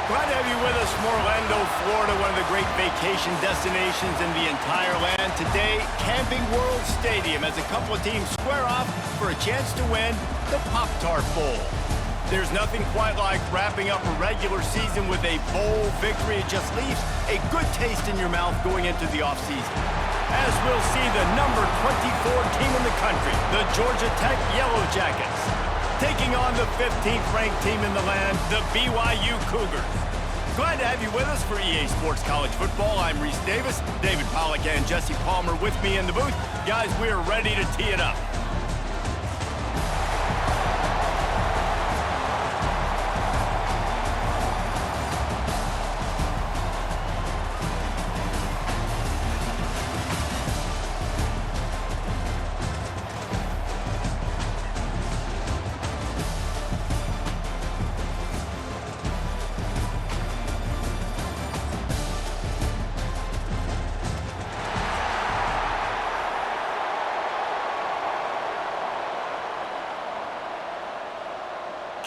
Glad to have you with us from Orlando, Florida, one of the great vacation destinations in the entire land. Today, Camping World Stadium as a couple of teams square off for a chance to win the Pop-Tart Bowl. There's nothing quite like wrapping up a regular season with a bowl victory. It just leaves a good taste in your mouth going into the offseason. As we'll see the number 24 team in the country, the Georgia Tech Yellow Jackets, taking on the 15th ranked team in the land, the BYU Cougars. Glad to have you with us for EA Sports College Football. I'm Reese Davis, David Pollack and Jesse Palmer with me in the booth. Guys, we're ready to tee it up.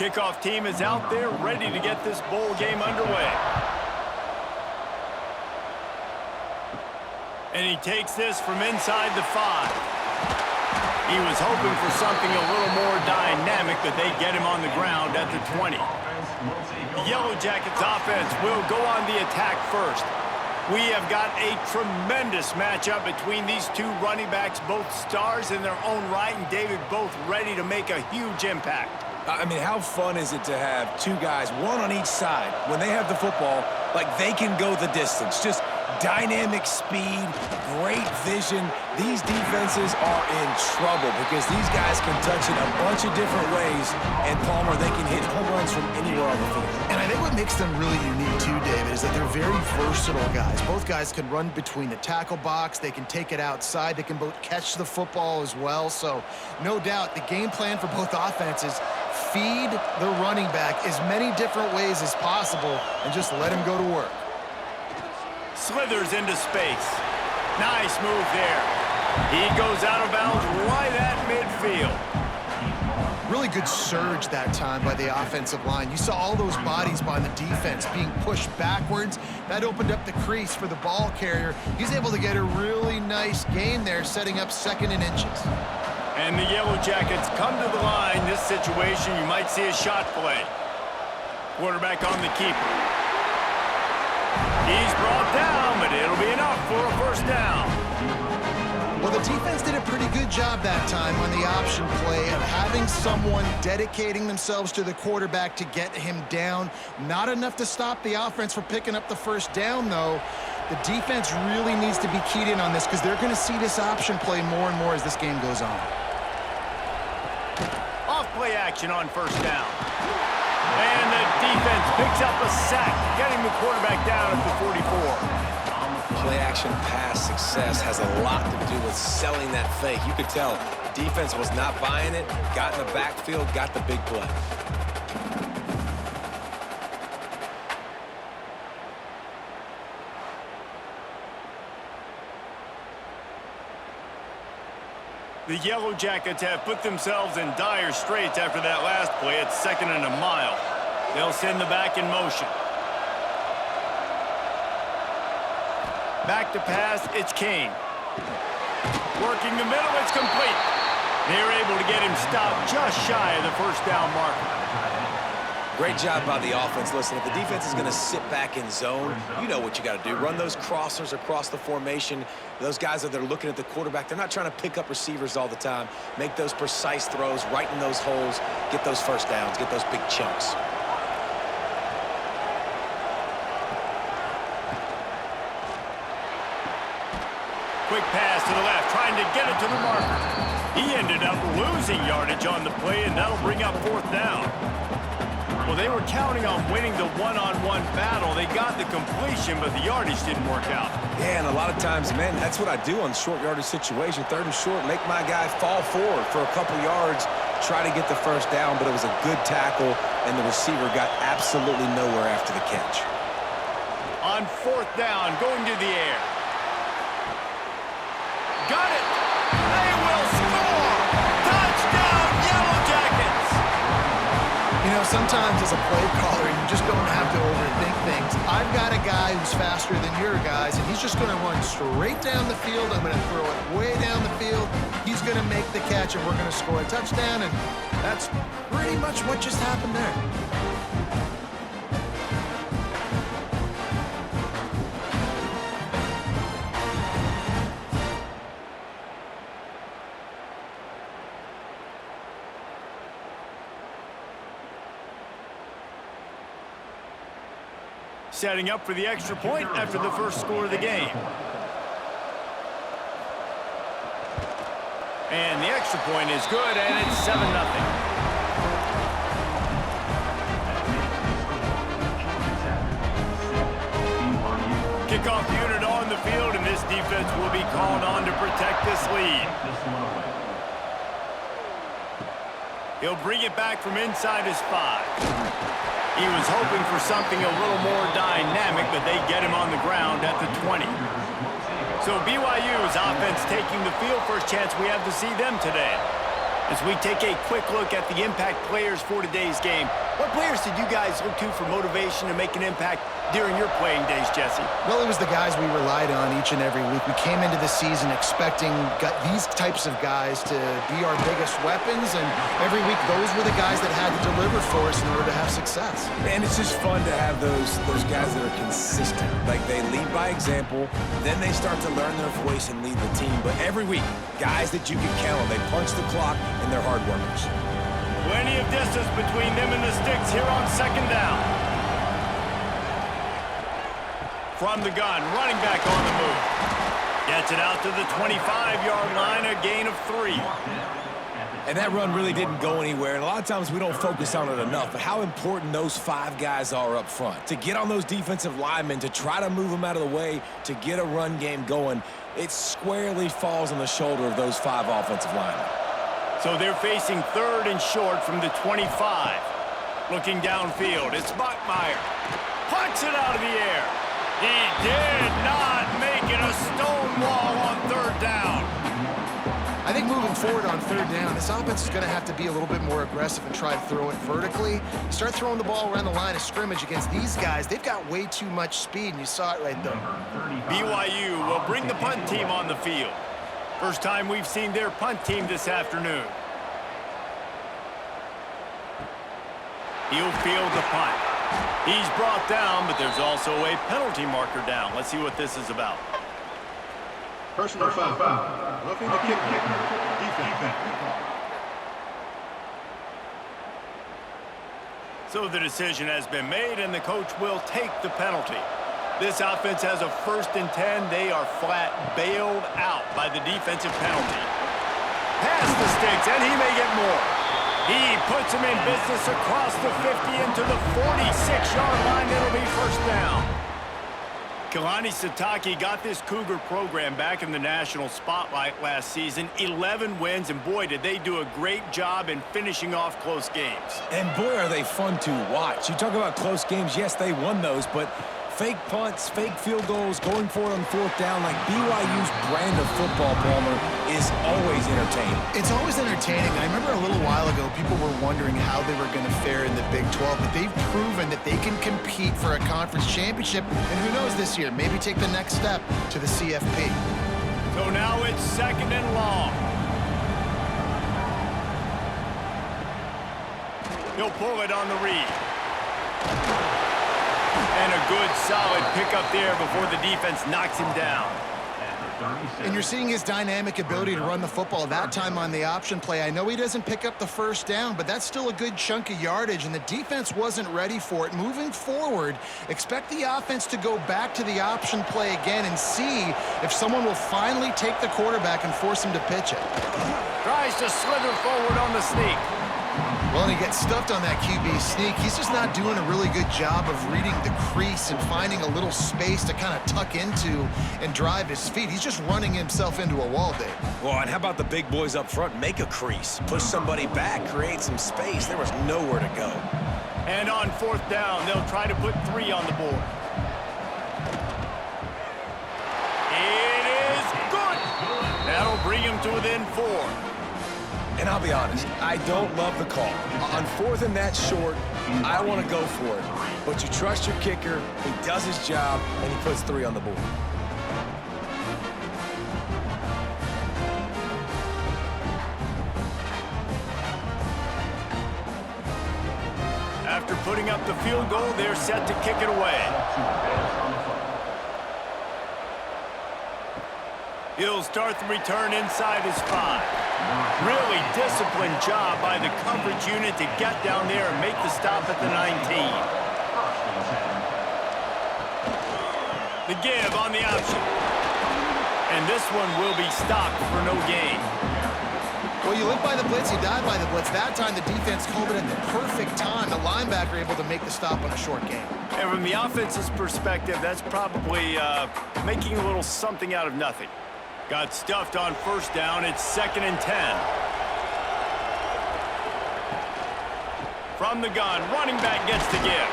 Kickoff team is out there ready to get this bowl game underway. And he takes this from inside the 5. He was hoping for something a little more dynamic, but they get him on the ground at the 20. The Yellow Jackets offense will go on the attack first. We have got a tremendous matchup between these two running backs, both stars in their own right, and David, both ready to make a huge impact. I mean, how fun is it to have two guys, one on each side, when they have the football, like they can go the distance. Just dynamic speed, great vision. These defenses are in trouble because these guys can touch it a bunch of different ways, and Palmer, they can hit home runs from anywhere on the field. And I think what makes them really unique too, David, is that they're very versatile guys. Both guys can run between the tackle box. They can take it outside. They can both catch the football as well. So no doubt the game plan for both offenses, feed the running back as many different ways as possible and just let him go to work. Slithers into space. Nice move there. He goes out of bounds right at midfield. Really good surge that time by the offensive line. You saw all those bodies by the defense being pushed backwards. That opened up the crease for the ball carrier. He's able to get a really nice gain there, setting up 2nd and inches. And the Yellow Jackets come to the line. This situation, you might see a shot play. Quarterback on the keeper. He's brought down, but it'll be enough for a first down. Well, the defense did a pretty good job that time on the option play of having someone dedicating themselves to the quarterback to get him down. Not enough to stop the offense from picking up the first down, though. The defense really needs to be keyed in on this because they're going to see this option play more and more as this game goes on. Off-play action on first down. And the defense picks up a sack, getting the quarterback down at the 44. Play-action pass success has a lot to do with selling that fake. You could tell defense was not buying it, got in the backfield, got the big play. The Yellow Jackets have put themselves in dire straits after that last play. It's 2nd and a mile. They'll send the back in motion. Back to pass, it's Kane. Working the middle, it's complete. They're able to get him stopped just shy of the first down marker. Great job by the offense. Listen, if the defense is going to sit back in zone, you know what you got to do. Run those crossers across the formation. Those guys that are looking at the quarterback, they're not trying to pick up receivers all the time. Make those precise throws right in those holes. Get those first downs. Get those big chunks. Quick pass to the left, trying to get it to the marker. He ended up losing yardage on the play, and that'll bring up 4th down. Well, they were counting on winning the one-on-one battle. They got the completion, but the yardage didn't work out. Yeah, and a lot of times, man, that's what I do on short yardage situation. 3rd and short, make my guy fall forward for a couple yards, try to get the first down, but it was a good tackle, and the receiver got absolutely nowhere after the catch. On 4th down, going to the air. Got it! They will score! Touchdown, Yellow Jackets! You know, sometimes as a play caller, you just don't have to overthink things. I've got a guy who's faster than your guys, and he's just going to run straight down the field. I'm going to throw it way down the field. He's going to make the catch, and we're going to score a touchdown, and that's pretty much what just happened there. Setting up for the extra point after the first score of the game. And the extra point is good, and it's 7-0. Kickoff unit on the field, and this defense will be called on to protect this lead. He'll bring it back from inside his 5. He was hoping for something a little more dynamic, but they get him on the ground at the 20. So BYU's offense taking the field. First chance we have to see them today. As we take a quick look at the impact players for today's game, what players did you guys look to for motivation to make an impact during your playing days, Jesse? Well, it was the guys we relied on each and every week. We came into the season expecting these types of guys to be our biggest weapons, and every week those were the guys that had to deliver for us in order to have success. And it's just fun to have those guys that are consistent. Like, they lead by example, then they start to learn their voice and lead the team. But every week, guys that you can count on, they punch the clock, and they're hard workers. Plenty of distance between them and the sticks here on second down. From the gun, running back on the move. Gets it out to the 25-yard line, a gain of 3. And that run really didn't go anywhere, and a lot of times we don't focus on it enough, but how important those 5 guys are up front. To get on those defensive linemen, to try to move them out of the way, to get a run game going, it squarely falls on the shoulder of those 5 offensive linemen. So they're facing third and short from the 25. Looking downfield, it's Bachmeier. Puts it out of the air. He did not make it a stone wall on third down. I think moving forward on third down, this offense is going to have to be a little bit more aggressive and try to throw it vertically. Start throwing the ball around the line of scrimmage against these guys. They've got way too much speed, and you saw it right there. BYU will bring the punt team on the field. First time we've seen their punt team this afternoon. He'll field the punt. He's brought down, but there's also a penalty marker down. Let's see what this is about. Personal foul. Roughing the kick. Defense. So the decision has been made, and the coach will take the penalty. This offense has a 1st and 10. They are flat bailed out by the defensive penalty. Past the sticks, and he may get more. He puts him in business across the 50 into the 46-yard line. It'll be first down. Kalani Sitake got this Cougar program back in the national spotlight last season. 11 wins, and boy, did they do a great job in finishing off close games. And boy, are they fun to watch. You talk about close games, yes, they won those, but fake punts, fake field goals, going for it on fourth down, like BYU's brand of football, Palmer, is always entertaining. It's always entertaining. I remember a little while ago, people were wondering how they were going to fare in the Big 12, but they've proven that they can compete for a conference championship, and who knows this year, maybe take the next step to the CFP. So now it's second and long. He'll pull it on the read. And a good, solid pickup there before the defense knocks him down. And you're seeing his dynamic ability to run the football, that time on the option play. I know he doesn't pick up the first down, but that's still a good chunk of yardage, and the defense wasn't ready for it. Moving forward, expect the offense to go back to the option play again and see if someone will finally take the quarterback and force him to pitch it. Tries to slither forward on the sneak. Well, and he gets stuffed on that QB sneak. He's just not doing a really good job of reading the crease and finding a little space to kind of tuck into and drive his feet. He's just running himself into a wall, Dave. Well, and how about the big boys up front? Make a crease, push somebody back, create some space. There was nowhere to go. And on fourth down, they'll try to put 3 on the board. It is good. That'll bring him to within 4. And I'll be honest, I don't love the call. On 4th and that short, I want to go for it. But you trust your kicker, he does his job, and he puts 3 on the board. After putting up the field goal, they're set to kick it away. He'll start the return inside his 5. Really disciplined job by the coverage unit to get down there and make the stop at the 19. The give on the option. And this one will be stopped for no gain. Well, you live by the blitz, you die by the blitz. That time the defense called it at the perfect time. The linebacker able to make the stop on a short game. And from the offense's perspective, that's probably making a little something out of nothing. Got stuffed on 1st down. It's 2nd and 10. From the gun, running back gets the give.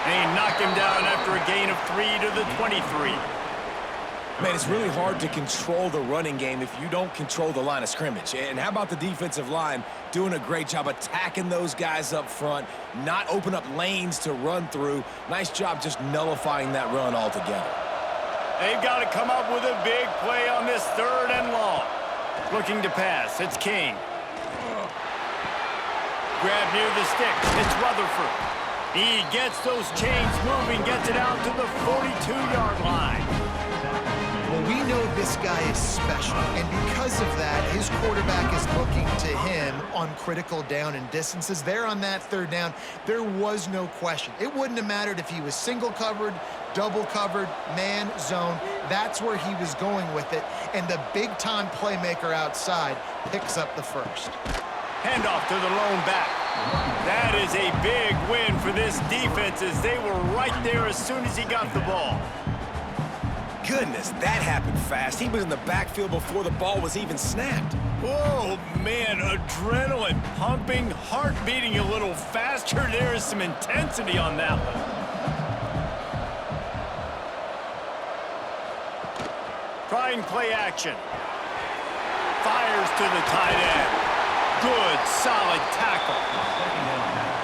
And he knocked him down after a gain of 3 to the 23. Man, it's really hard to control the running game if you don't control the line of scrimmage. And how about the defensive line doing a great job attacking those guys up front, not open up lanes to run through. Nice job just nullifying that run altogether. They've got to come up with a big play on this 3rd and long. Looking to pass. It's King. Grab near the sticks. It's Rutherford. He gets those chains moving, gets it out to the 42-yard line. Well, we know this guy is special, and because of that, his quarterback is looking to him on critical down and distances. There on that 3rd down, there was no question. It wouldn't have mattered if he was single covered, double covered, man, zone. That's where he was going with it, and the big-time playmaker outside picks up the 1st. Handoff to the lone back. That is a big win for this defense as they were right there as soon as he got the ball. Goodness, that happened fast. He was in the backfield before the ball was even snapped. Oh, man, adrenaline pumping, heart beating a little faster. There is some intensity on that one. Trying play action. Fires to the tight end. Good, solid tackle.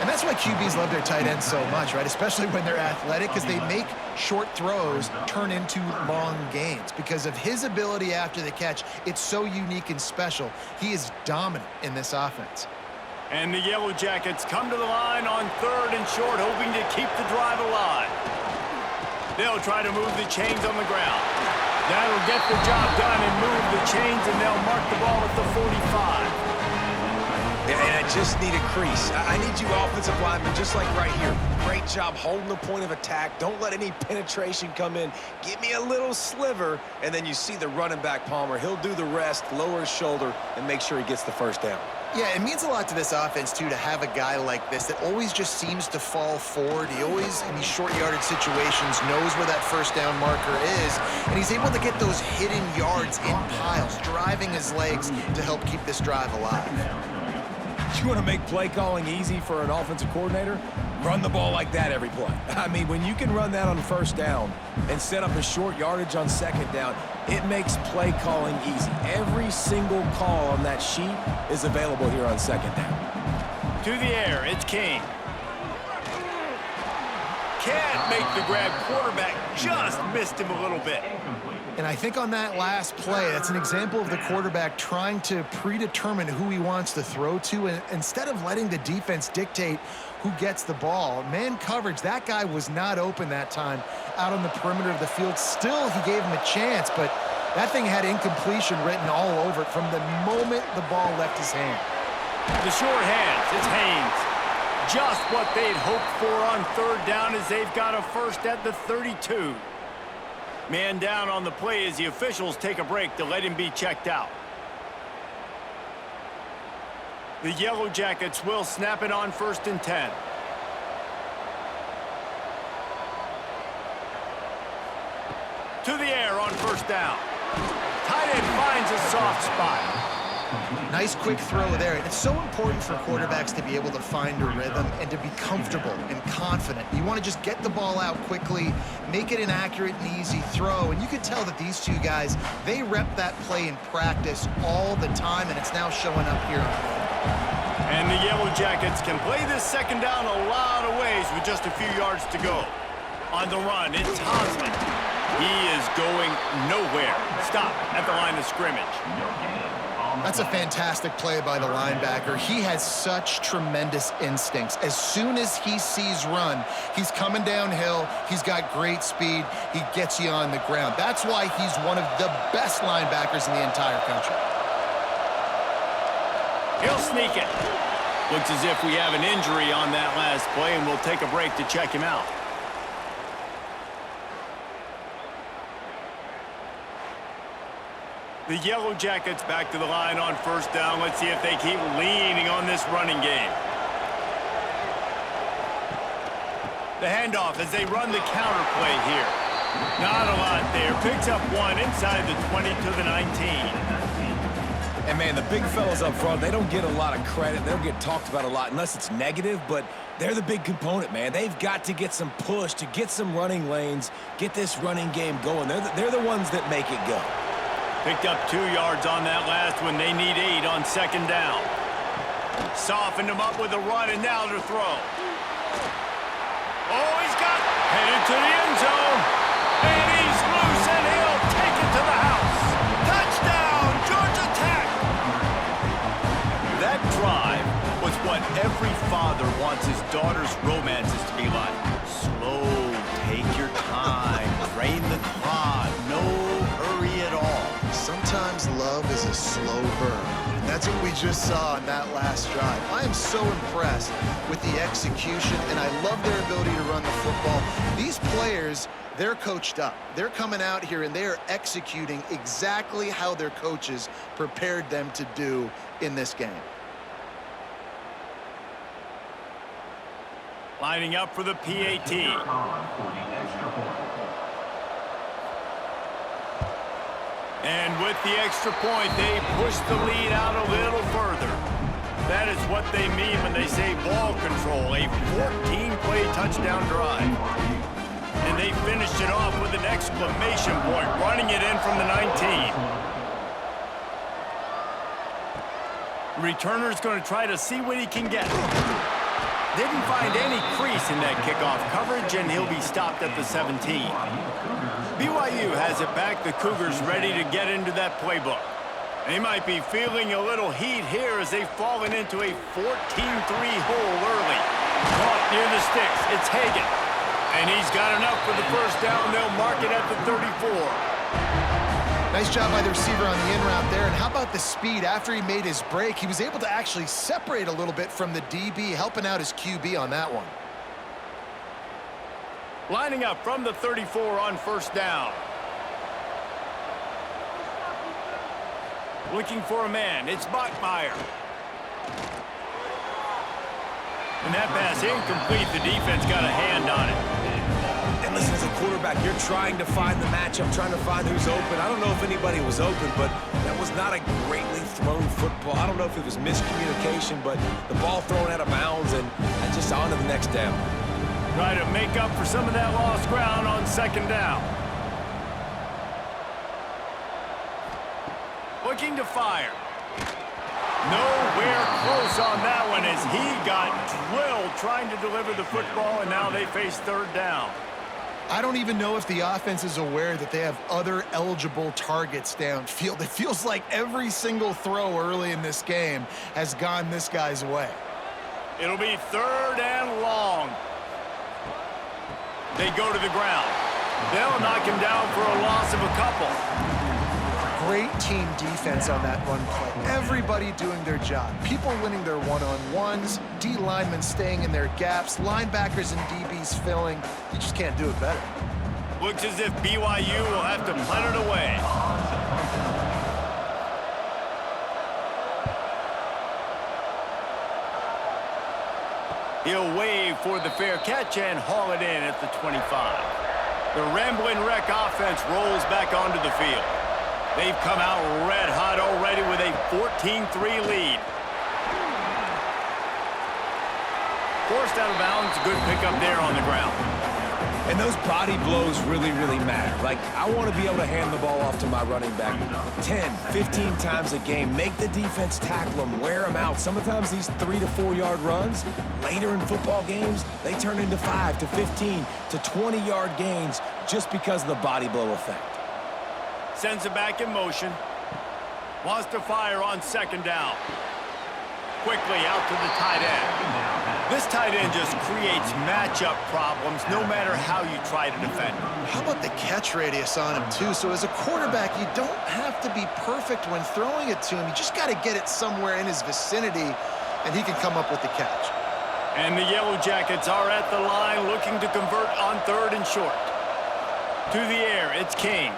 And that's why QBs love their tight ends so much, right? Especially when they're athletic, because they make short throws turn into long gains. Because of his ability after the catch, it's so unique and special. He is dominant in this offense. And the Yellow Jackets come to the line on 3rd and short, hoping to keep the drive alive. They'll try to move the chains on the ground. That'll get the job done and move the chains, and they'll mark the ball at the 45. And I just need a crease. I need you offensive linemen just like right here. Great job holding the point of attack. Don't let any penetration come in. Give me a little sliver, and then you see the running back, Palmer. He'll do the rest, lower his shoulder, and make sure he gets the 1st down. Yeah, it means a lot to this offense, too, to have a guy like this that always just seems to fall forward. He always, in these short yardage situations, knows where that 1st down marker is, and he's able to get those hidden yards in piles, driving his legs to help keep this drive alive. You want to make play calling easy for an offensive coordinator? Run the ball like that every play. I mean, when you can run that on 1st down and set up a short yardage on 2nd down, it makes play calling easy. Every single call on that sheet is available here on 2nd down. To the air, it's King. Can't make the grab. Quarterback just missed him a little bit. And I think on that last play, that's an example of the quarterback trying to predetermine who he wants to throw to, and instead of letting the defense dictate who gets the ball. Man coverage, that guy was not open that time out on the perimeter of the field. Still, he gave him a chance, but that thing had incompletion written all over it from the moment the ball left his hand. The short hands, it's Haynes. Just what they'd hoped for on 3rd down as they've got a 1st at the 32. Man down on the play as the officials take a break to let him be checked out. The Yellow Jackets will snap it on 1st and 10. To the air on 1st down. Tight end finds a soft spot. Nice quick throw there. And it's so important for quarterbacks to be able to find a rhythm and to be comfortable and confident. You want to just get the ball out quickly, make it an accurate and easy throw. And you can tell that these two guys, they rep that play in practice all the time, and it's now showing up here on the field. And the Yellow Jackets can play this second down a lot of ways with just a few yards to go. On the run, it's Hosley. He is going nowhere. Stop at the line of scrimmage. That's a fantastic play by the linebacker. He has such tremendous instincts. As soon as he sees run, he's coming downhill. He's got great speed. He gets you on the ground. That's why he's one of the best linebackers in the entire country. He'll sneak it. Looks as if we have an injury on that last play, and we'll take a break to check him out. The Yellow Jackets back to the line on first down. Let's see if they keep leaning on this running game. The handoff as they run the counter play here. Not a lot there. Picks up one inside the 20 to the 19. And, man, the big fellas up front, they don't get a lot of credit. They don't get talked about a lot unless it's negative, but they're the big component, man. They've got to get some push to get some running lanes, get this running game going. They're the ones that make it go. Picked up 2 yards on that last one. They need 8 on second down. Softened him up with a run, and now to throw. Oh, he's got headed to the end zone. And he's loose, and he'll take it to the house. Touchdown, Georgia Tech. That drive was what every father wants his daughter's romances to be like. Slow, take your time, drain the clock, no hurry at all. Sometimes love is a slow burn. And that's what we just saw on that last drive. I am so impressed with the execution, and I love their ability to run the football. These players, they're coached up. They're coming out here, and they are executing exactly how their coaches prepared them to do in this game. Lining up for the PAT. And with the extra point, they push the lead out a little further. That is what they mean when they say ball control, a 14-play touchdown drive. And they finished it off with an exclamation point, running it in from the 19. Returner's going to try to see what he can get. Didn't find any crease in that kickoff coverage, and he'll be stopped at the 17. BYU has it back. The Cougars ready to get into that playbook. They might be feeling a little heat here as they've fallen into a 14-3 hole early. Caught near the sticks. It's Hagan. And he's got enough for the first down. They'll mark it at the 34. Nice job by the receiver on the in route there. And how about the speed? After he made his break, he was able to actually separate a little bit from the DB, helping out his QB on that one. Lining up from the 34 on first down. Looking for a man. It's Bachmeier. And that pass incomplete. The defense got a hand on it. And listen, as a quarterback, you're trying to find the matchup, trying to find who's open. I don't know if anybody was open, but that was not a greatly thrown football. I don't know if it was miscommunication, but the ball thrown out of bounds and just on to the next down. Try to make up for some of that lost ground on second down. Looking to fire. Nowhere close on that one as he got drilled trying to deliver the football, and now they face third down. I don't even know if the offense is aware that they have other eligible targets downfield. It feels like every single throw early in this game has gone this guy's way. It'll be third and long. They go to the ground. They'll knock him down for a loss of a couple. Great team defense on that run play. Everybody doing their job. People winning their one-on-ones, D linemen staying in their gaps, linebackers and DBs filling. You just can't do it better. Looks as if BYU will have to punt it away. He'll wave for the fair catch and haul it in at the 25. The Rambling Wreck offense rolls back onto the field. They've come out red hot already with a 14-3 lead. Forced out of bounds, good pickup there on the ground. And those body blows really, really matter. Like, I want to be able to hand the ball off to my running back 10, 15 times a game. Make the defense tackle them, wear them out. Sometimes these 3 to 4 yard runs, later in football games, they turn into 5 to 15 to 20 yard gains just because of the body blow effect. Sends it back in motion. Wants to fire on second down. Quickly out to the tight end. This tight end just creates matchup problems no matter how you try to defend him. How about the catch radius on him, too? So as a quarterback, you don't have to be perfect when throwing it to him. You just got to get it somewhere in his vicinity, and he can come up with the catch. And the Yellow Jackets are at the line looking to convert on 3rd and short. To the air, it's King.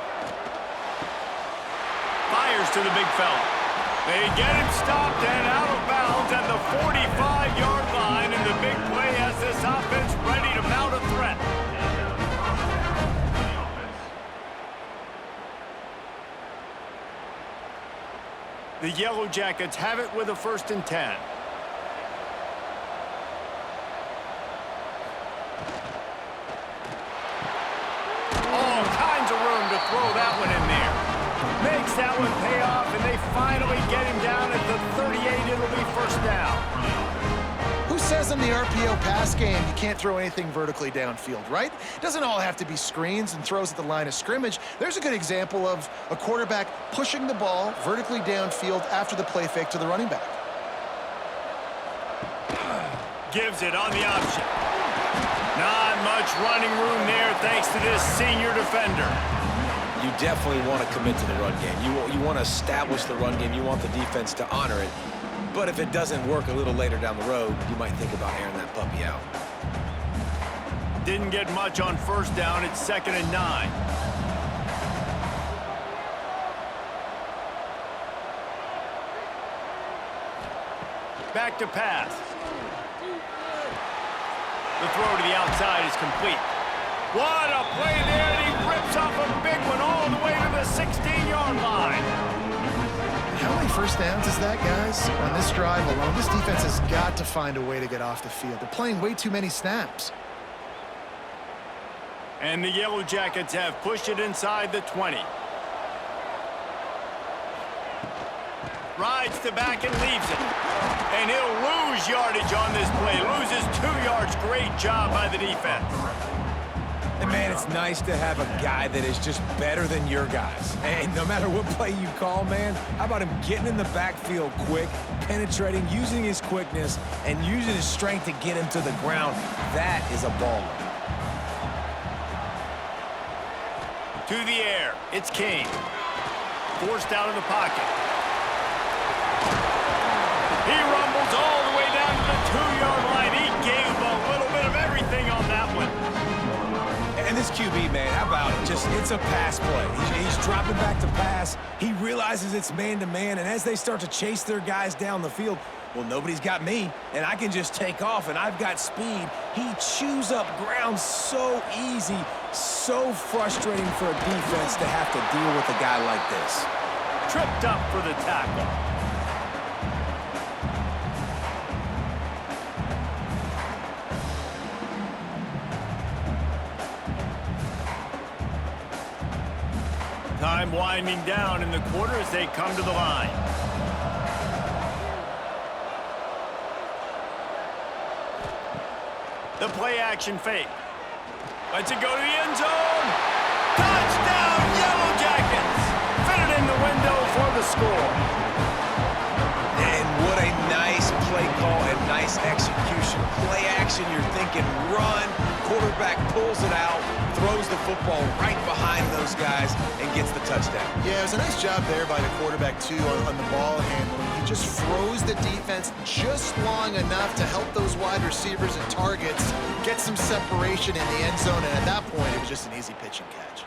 Fires to the big fella. They get him stopped and out of bounds at the 45-yard line, and the big play has this offense ready to mount a threat. The Yellow Jackets have it with a 1st and 10. All kinds of room to throw that one in there. Makes that one pay off, and they finally get him down at the 38. It'll be 1st down. Who says in the RPO pass game you can't throw anything vertically downfield, right? Doesn't all have to be screens and throws at the line of scrimmage. There's a good example of a quarterback pushing the ball vertically downfield after the play fake to the running back. Gives it on the option. Not much running room there thanks to this senior defender. You definitely want to commit to the run game. You want to establish the run game. You want the defense to honor it. But if it doesn't work a little later down the road, you might think about airing that puppy out. Didn't get much on 1st down. It's 2nd and 9. Back to pass. The throw to the outside is complete. What a play there, and he rips off a big one all the way to the 16-yard line. How many 1st downs is that, guys? On this drive alone, this defense has got to find a way to get off the field. They're playing way too many snaps. And the Yellow Jackets have pushed it inside the 20. Rides to back and leaves it. And he'll lose yardage on this play. Loses 2 yards. Great job by the defense. And, man, it's nice to have a guy that is just better than your guys. And no matter what play you call, man, how about him getting in the backfield quick, penetrating, using his quickness, and using his strength to get him to the ground? That is a baller. To the air, it's King. Forced out of the pocket. He rumbles all the way down to the 2-yard line. He gave a little bit of everything on that one. And this QB, man, how about it? It's a pass play. He's dropping back to pass. He realizes it's man-to-man, and as they start to chase their guys down the field, well, nobody's got me, and I can just take off, and I've got speed. He chews up ground so easy, so frustrating for a defense to have to deal with a guy like this. Tripped up for the tackle. Time winding down in the quarter as they come to the line. The play action fake. Lets it go to the end zone. Touchdown, Yellow Jackets. Fitted in the window for the score. And what a nice play call and nice execution. Play action, you're thinking run. Quarterback pulls it out, throws the football right behind those guys, and gets the touchdown. Yeah, it was a nice job there by the quarterback, too, on the ball handling. He just froze the defense just long enough to help those wide receivers and targets get some separation in the end zone, and at that point, it was just an easy pitch and catch.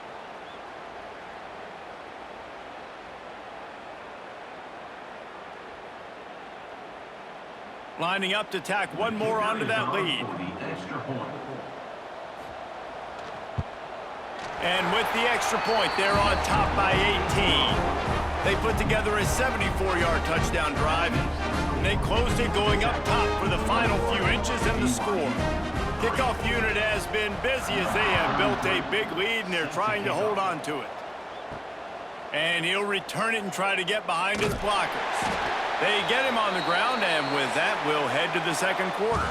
Lining up to tack one more onto that lead. And with the extra point, they're on top by 18. They put together a 74-yard touchdown drive. And they closed it going up top for the final few inches and the score. Kickoff unit has been busy as they have built a big lead, and they're trying to hold on to it. And he'll return it and try to get behind his blockers. They get him on the ground, and with that, we'll head to the second quarter.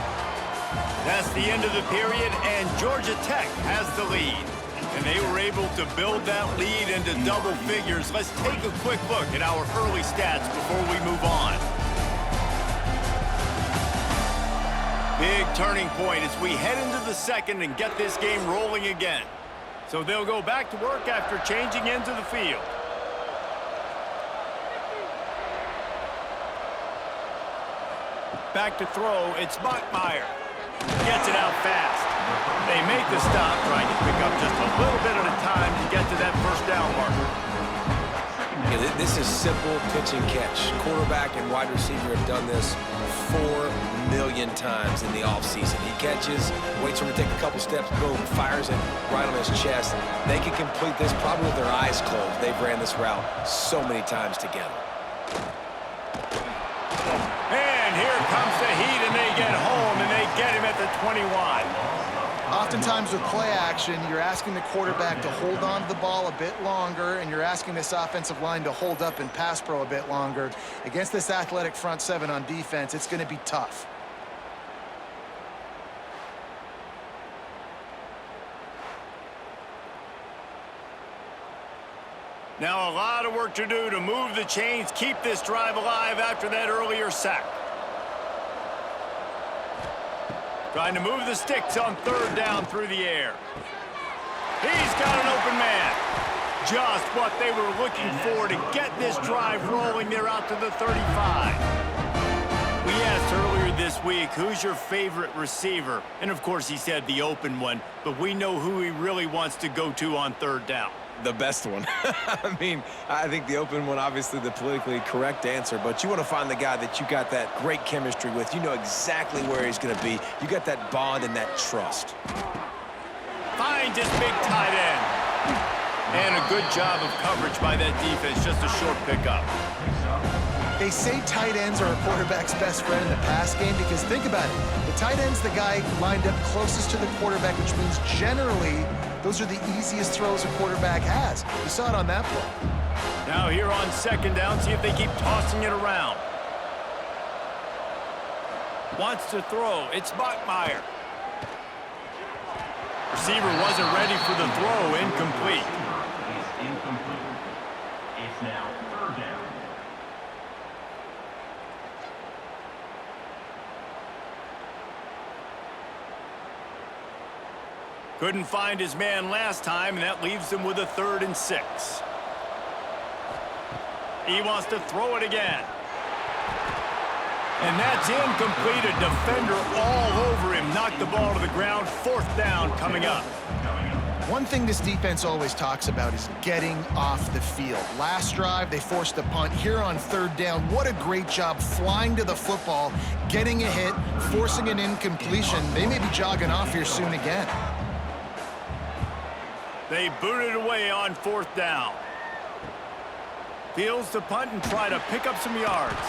That's the end of the period, and Georgia Tech has the lead. And they were able to build that lead into double figures. Let's take a quick look at our early stats before we move on. Big turning point as we head into the second and get this game rolling again. So they'll go back to work after changing into the field. Back to throw, it's Bachmeier. Gets it out fast. They make the stop, trying to pick up just a little bit at a time to get to that first down marker. Yeah, this is simple pitch and catch. Quarterback and wide receiver have done this 4 million times in the offseason. He catches, waits for him to take a couple steps, boom, fires it right on his chest. They can complete this probably with their eyes closed. They've ran this route so many times together. And here comes the heat, and they get home, and they get him at the 21. Oftentimes with play action, you're asking the quarterback to hold on to the ball a bit longer, and you're asking this offensive line to hold up in pass pro a bit longer. Against this athletic front seven on defense, it's going to be tough. Now a lot of work to do to move the chains, keep this drive alive after that earlier sack. Trying to move the sticks on third down through the air. He's got an open man. Just what they were looking for to get this drive rolling. They're out to the 35. We asked earlier this week, who's your favorite receiver? And of course he said the open one, but we know who he really wants to go to on third down. The best one. I mean, I think the open one, obviously the politically correct answer, but you want to find the guy that you got that great chemistry with. You know exactly where he's going to be. You got that bond and that trust. Finds his big tight end. And a good job of coverage by that defense. Just a short pickup. They say tight ends are a quarterback's best friend in the pass game because think about it. The tight end's the guy lined up closest to the quarterback, which means generally those are the easiest throws a quarterback has. You saw it on that play. Now here on second down, see if they keep tossing it around. Wants to throw. It's Bachmeier. Receiver wasn't ready for the throw. Incomplete. Is incomplete. It's now third down. Couldn't find his man last time, and that leaves him with a 3rd and 6. He wants to throw it again. And that's incomplete. A defender all over him. Knocked the ball to the ground. 4th down coming up. One thing this defense always talks about is getting off the field. Last drive, they forced a punt. Here on 3rd down, what a great job flying to the football, getting a hit, forcing an incompletion. They may be jogging off here soon again. They boot it away on 4th down. Fields to punt and try to pick up some yards.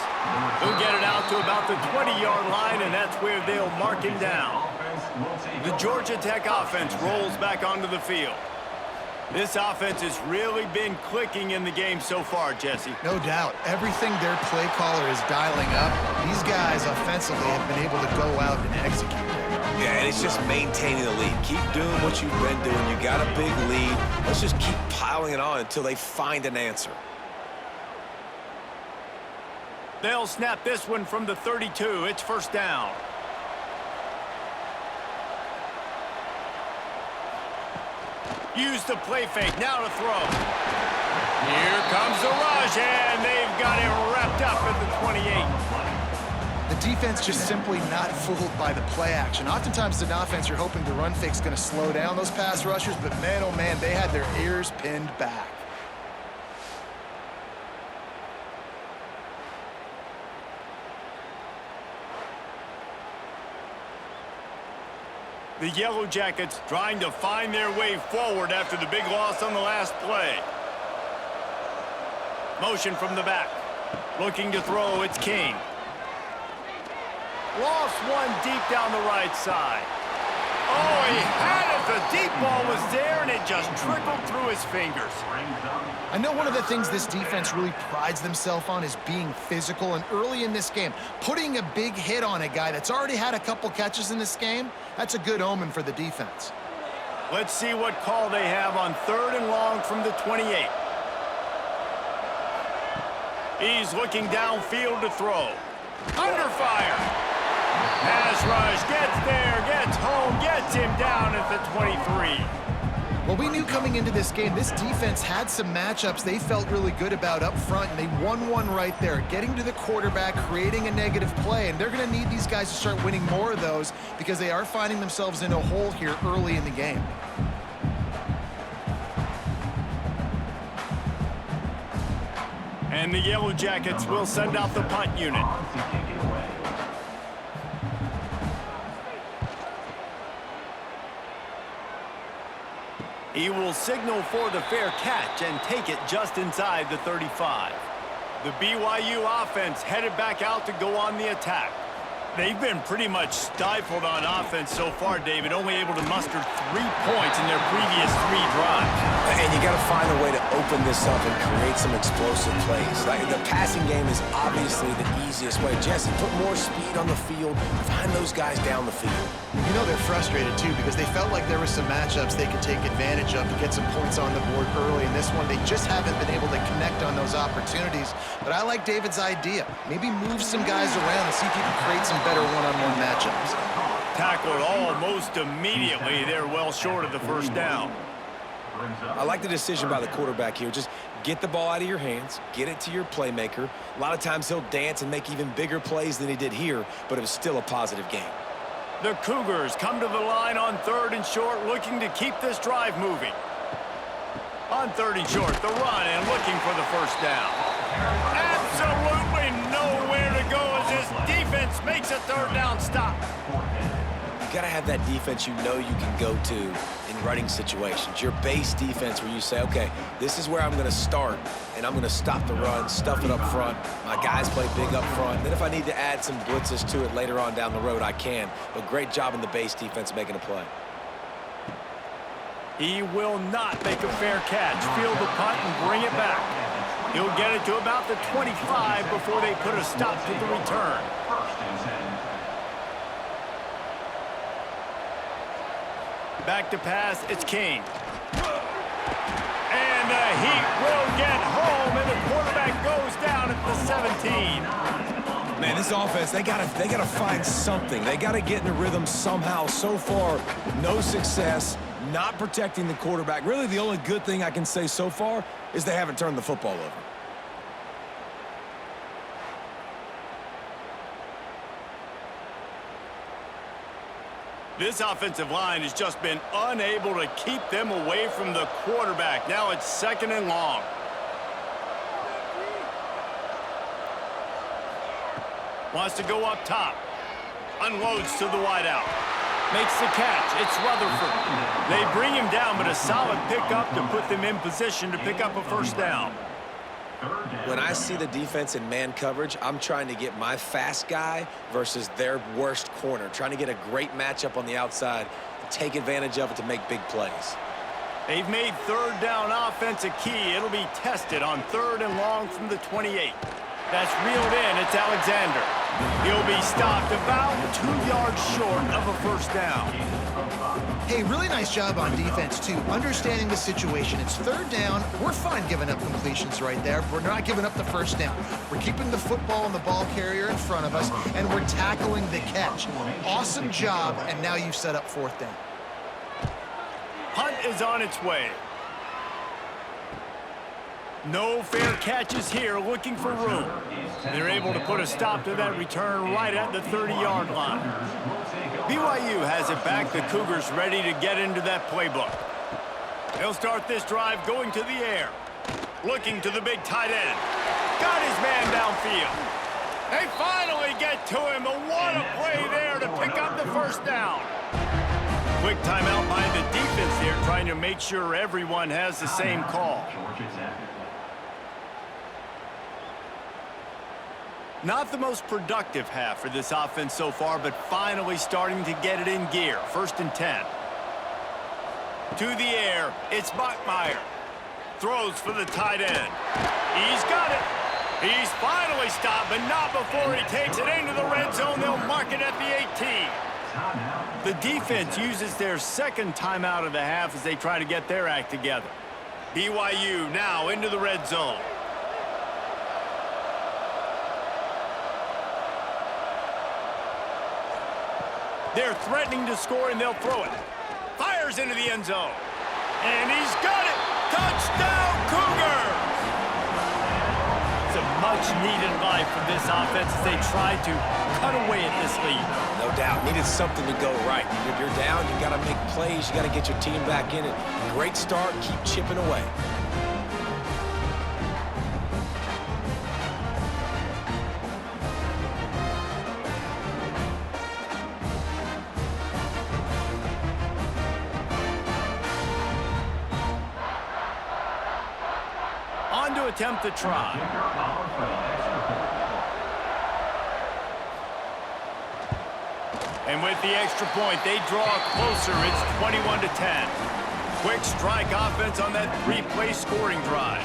He'll get it out to about the 20-yard line, and that's where they'll mark him down. The Georgia Tech offense rolls back onto the field. This offense has really been clicking in the game so far, Jesse. No doubt. Everything their play caller is dialing up, these guys offensively have been able to go out and execute. Yeah, and it's just maintaining the lead. Keep doing what you've been doing. You got a big lead. Let's just keep piling it on until they find an answer. They'll snap this one from the 32. It's 1st down. Use the play fake. Now to throw. Here comes the rush, and they've got it wrapped up at the 28. The defense just simply not fooled by the play action. Oftentimes, an offense, you're hoping the run fake's going to slow down those pass rushers, but man, oh man, they had their ears pinned back. The Yellow Jackets trying to find their way forward after the big loss on the last play. Motion from the back. Looking to throw, it's King. Lost one deep down the right side. Oh, he had it. The deep ball was there, and it just trickled through his fingers. I know one of the things this defense really prides themselves on is being physical, and early in this game, putting a big hit on a guy that's already had a couple catches in this game, that's a good omen for the defense. Let's see what call they have on 3rd and long from the 28. He's looking downfield to throw. Under fire. Pass rush, gets there, gets home, gets him down at the 23. Well, we knew coming into this game, this defense had some matchups they felt really good about up front, and they won one right there, getting to the quarterback, creating a negative play, and they're going to need these guys to start winning more of those because they are finding themselves in a hole here early in the game. And the Yellow Jackets will send out the punt unit. He will signal for the fair catch and take it just inside the 35. The BYU offense headed back out to go on the attack. They've been pretty much stifled on offense so far, David, only able to muster 3 points in their previous 3 drives. And you got to find a way to open this up and create some explosive plays. Like, the passing game is obviously the easiest way. Jesse, put more speed on the field, find those guys down the field. You know they're frustrated, too, because they felt like there were some matchups they could take advantage of to get some points on the board early. In this one, they just haven't been able to connect on those opportunities. But I like David's idea. Maybe move some guys around and see if you can create some better one-on-one matchups. Tackled almost immediately. They're well short of the first down. I like the decision by the quarterback here. Just get the ball out of your hands, get it to your playmaker. A lot of times he'll dance and make even bigger plays than he did here, but it was still a positive game. The Cougars come to the line on 3rd and short, looking to keep this drive moving. On 3rd and short, the run and looking for the first down. Absolutely nowhere to go as this defense makes a 3rd down stop. You got to have that defense you know you can go to in running situations. Your base defense where you say, okay, this is where I'm going to start, and I'm going to stop the run, stuff it up front. My guys play big up front. Then if I need to add some blitzes to it later on down the road, I can. But great job in the base defense making a play. He will not make a fair catch. Field the punt and bring it back. He'll get it to about the 25 before they put a stop to the return. Back to pass, it's King. And he will get home, and the quarterback goes down at the 17. Man, this offense, they gotta find something. They gotta get in a rhythm somehow. So far, no success, not protecting the quarterback. Really, the only good thing I can say so far is they haven't turned the football over. This offensive line has just been unable to keep them away from the quarterback. Now it's 2nd and long. Wants to go up top. Unloads to the wideout. Makes the catch. It's Rutherford. They bring him down, but a solid pickup to put them in position to pick up a first down. When I see the defense in man coverage, I'm trying to get my fast guy versus their worst corner, trying to get a great matchup on the outside, take advantage of it to make big plays. They've made 3rd down offense a key. It'll be tested on 3rd and long from the 28. That's reeled in. It's Alexander. He'll be stopped about 2 yards short of a first down. Hey, really nice job on defense, too, understanding the situation. It's 3rd down. We're fine giving up completions right there. We're not giving up the first down. We're keeping the football and the ball carrier in front of us, and we're tackling the catch. Awesome job, and now you've set up 4th down. Punt is on its way. No fair catches here, looking for room. They're able to put a stop to that return right at the 30-yard line. BYU has it back. The Cougars ready to get into that playbook. They'll start this drive going to the air. Looking to the big tight end. Got his man downfield. They finally get to him, but what a play there to pick up the first down. Quick timeout by the defense there, trying to make sure everyone has the same call. Not the most productive half for this offense so far, but finally starting to get it in gear. 1st and 10. To the air, it's Bachmeier. Throws for the tight end. He's got it. He's finally stopped, but not before he takes it into the red zone. They'll mark it at the 18. The defense uses their second timeout of the half as they try to get their act together. BYU now into the red zone. They're threatening to score, and they'll throw it. Fires into the end zone. And he's got it. Touchdown, Cougars! It's a much-needed life for this offense as they try to cut away at this lead. No doubt. Needed something to go right. If you're down, you got to make plays. You got to get your team back in it. Great start. Keep chipping away. On to attempt the try. And with the extra point, they draw closer. It's 21-10. Quick strike offense on that 3-play scoring drive.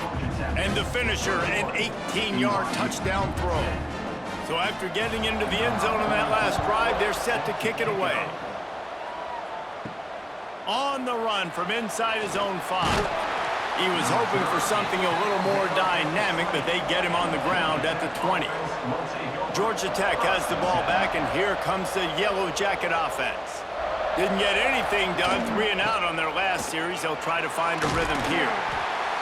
And the finisher, an 18-yard touchdown throw. So after getting into the end zone on that last drive, they're set to kick it away. On the run from inside his own 5. He was hoping for something a little more dynamic, but they get him on the ground at the 20. Georgia Tech has the ball back, and here comes the Yellow Jacket offense. Didn't get anything done, 3 and out on their last series. They'll try to find a rhythm here.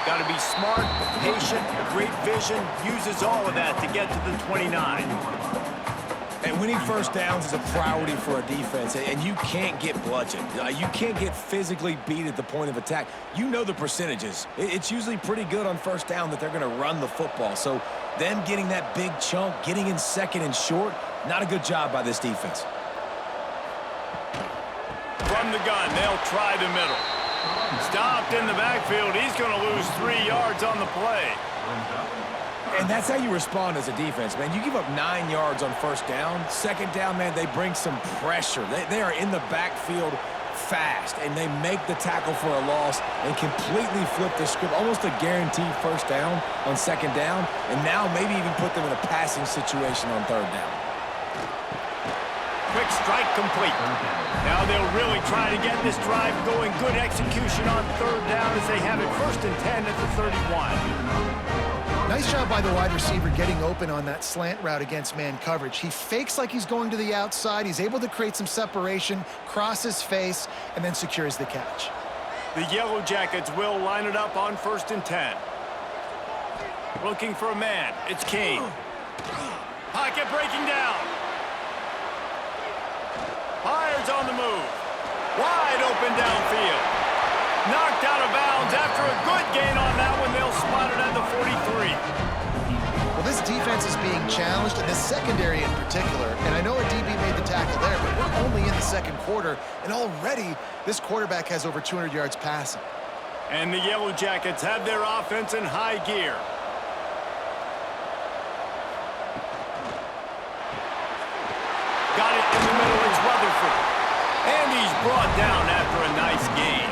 Got to be smart, patient, great vision, uses all of that to get to the 29. And winning first downs is a priority for a defense, and you can't get bludgeoned. You can't get physically beat at the point of attack. You know the percentages. It's usually pretty good on first down that they're going to run the football. So them getting that big chunk, getting in second and short, not a good job by this defense. From the gun, they'll try the middle. Stopped in the backfield. He's going to lose 3 yards on the play. And that's how you respond as a defense, man. You give up 9 yards on first down. Second down, man, they bring some pressure. They are in the backfield fast, and they make the tackle for a loss and completely flip the script. Almost a guaranteed first down on second down, and now maybe even put them in a passing situation on third down. Quick strike complete. Now they'll really try to get this drive going. Good execution on third down as they have it 1st and 10 at the 31. Nice job by the wide receiver getting open on that slant route against man coverage. He fakes like he's going to the outside. He's able to create some separation, cross his face, and then secures the catch. The Yellow Jackets will line it up on 1st and 10. Looking for a man. It's Kane. Pocket breaking down. Fires on the move. Wide open downfield. Knocked out of bounds after a good gain on that one. They'll spot it at the 43. Well, this defense is being challenged, and this secondary in particular. And I know a DB made the tackle there, but we're only in the second quarter, and already this quarterback has over 200 yards passing. And the Yellow Jackets have their offense in high gear. Got it in the middle. It's Rutherford. And he's brought down after a nice gain.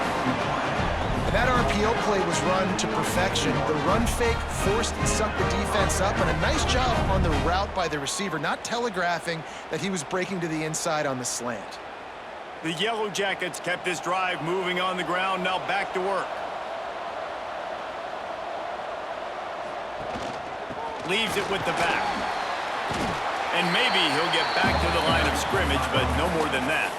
And that RPO play was run to perfection. The run fake forced and sucked the defense up, and a nice job on the route by the receiver, not telegraphing that he was breaking to the inside on the slant. The Yellow Jackets kept this drive moving on the ground. Now back to work. Leaves it with the back. And maybe he'll get back to the line of scrimmage, but no more than that.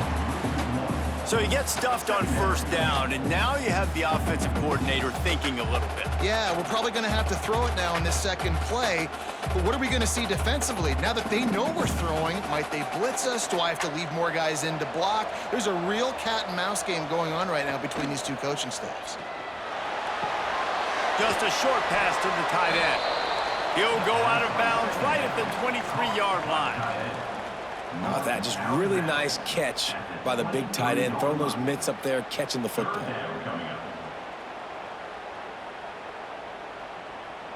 So he gets stuffed on first down, and now you have the offensive coordinator thinking a little bit. Yeah, we're probably going to have to throw it now in this second play. But what are we going to see defensively? Now that they know we're throwing, might they blitz us? Do I have to leave more guys in to block? There's a real cat and mouse game going on right now between these two coaching staffs. Just a short pass to the tight end. He'll go out of bounds right at the 23-yard line. Not that, just really nice catch by the big tight end, throwing those mitts up there, catching the football.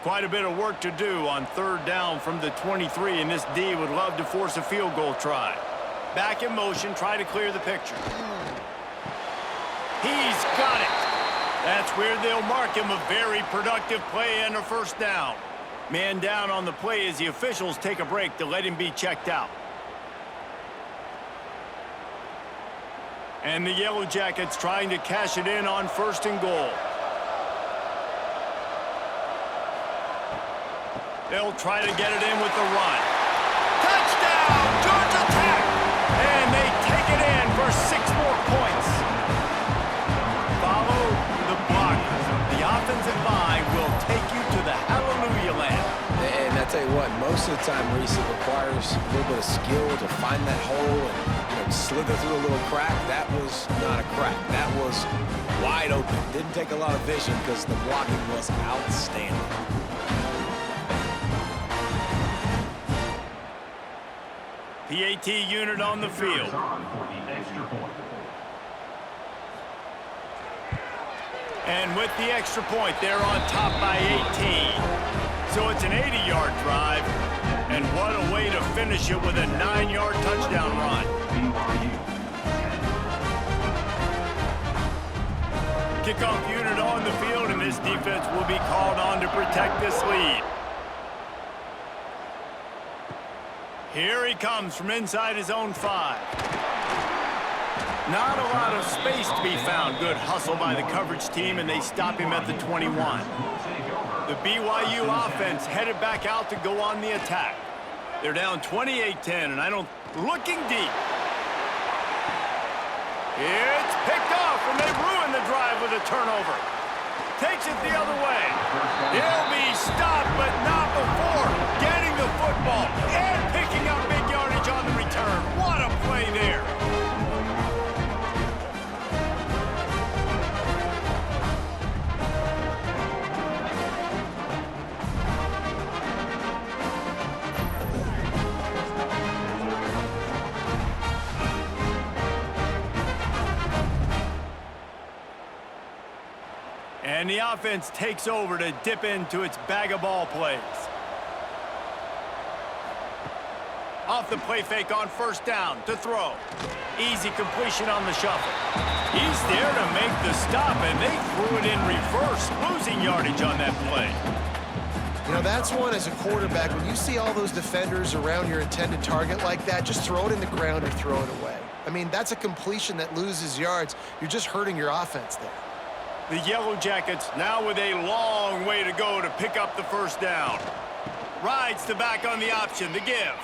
Quite a bit of work to do on third down from the 23, and this D would love to force a field goal try. Back in motion, try to clear the picture. He's got it. That's where they'll mark him a very productive play and a first down. Man down on the play as the officials take a break to let him be checked out. And the Yellow Jackets trying to cash it in on first and goal. They'll try to get it in with the run. Touchdown, Georgia Tech! And they take it in for 6 more points. Follow the blockers. The offensive line will take you to the hallelujah land. And I tell you what, most of the time, Reese, it requires a little bit of skill to find that hole and slither through a little crack. That was not a crack. That was wide open. Didn't take a lot of vision because the blocking was outstanding. PAT unit on the field. And with the extra point, they're on top by 18. So it's an 80-yard drive. And what a way to finish it with a 9-yard touchdown run. Kickoff unit on the field, and this defense will be called on to protect this lead. Here he comes from inside his own 5. Not a lot of space to be found. Good hustle by the coverage team, and they stop him at the 21. The BYU offense headed back out to go on the attack. They're down 28-10, and looking deep. It's picked off, and they ruin the drive with a turnover. Takes it the other way. He'll be stopped, but not before getting the football and picking up big yardage on the return. What a play there. And the offense takes over to dip into its bag of ball plays. Off the play fake on first down to throw. Easy completion on the shuffle. He's there to make the stop, and they threw it in reverse, losing yardage on that play. You know, that's one as a quarterback. When you see all those defenders around your intended target like that, just throw it in the ground or throw it away. I mean, that's a completion that loses yards. You're just hurting your offense there. The Yellow Jackets now with a long way to go to pick up the first down. Rides the back on the option, the give.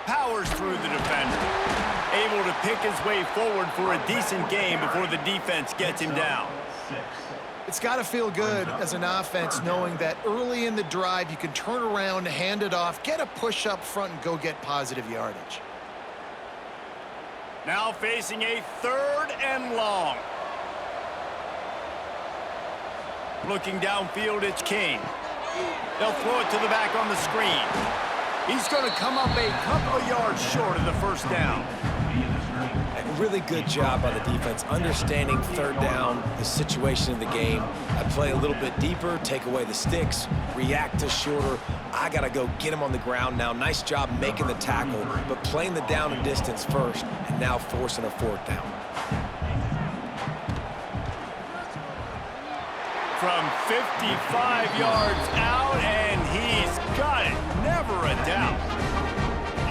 Powers through the defender. Able to pick his way forward for a decent gain before the defense gets him down. It's got to feel good as an offense knowing that early in the drive you can turn around, hand it off, get a push up front, and go get positive yardage. Now facing a 3rd and long. Looking downfield, it's King. They'll throw it to the back on the screen. He's going to come up a couple of yards short of the first down. A really good job by the defense, understanding third down, the situation in the game. I play a little bit deeper, take away the sticks, react to shorter. I got to go get him on the ground now. Nice job making the tackle, but playing the down and distance first, and now forcing a 4th down. From 55 yards out, and he's got it. Never a doubt.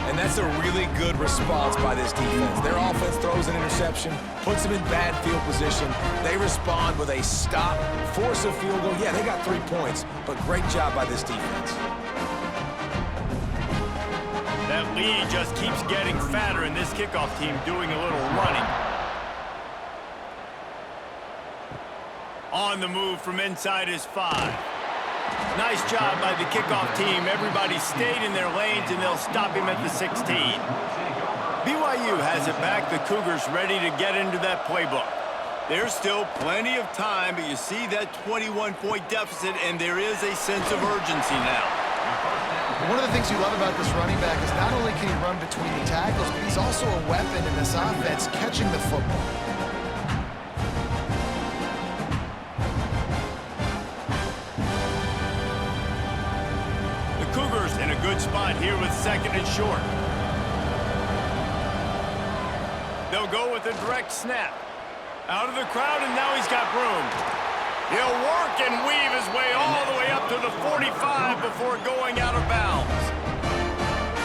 And that's a really good response by this defense. Their offense throws an interception, puts them in bad field position. They respond with a stop, force a field goal. Yeah, they got 3 points, but great job by this defense. That lead just keeps getting fatter, and this kickoff team doing a little running. On the move from inside his 5. Nice job by the kickoff team. Everybody stayed in their lanes, and they'll stop him at the 16. BYU has it back. The Cougars ready to get into that playbook. There's still plenty of time, but you see that 21-point deficit, and there is a sense of urgency now. One of the things you love about this running back is not only can he run between the tackles, but he's also a weapon in this offense catching the football. The Cougars in a good spot here with second and short. They'll go with a direct snap. Out of the crowd, and now he's got room. He'll work and weave his way all the way up to the 45 before going out of bounds.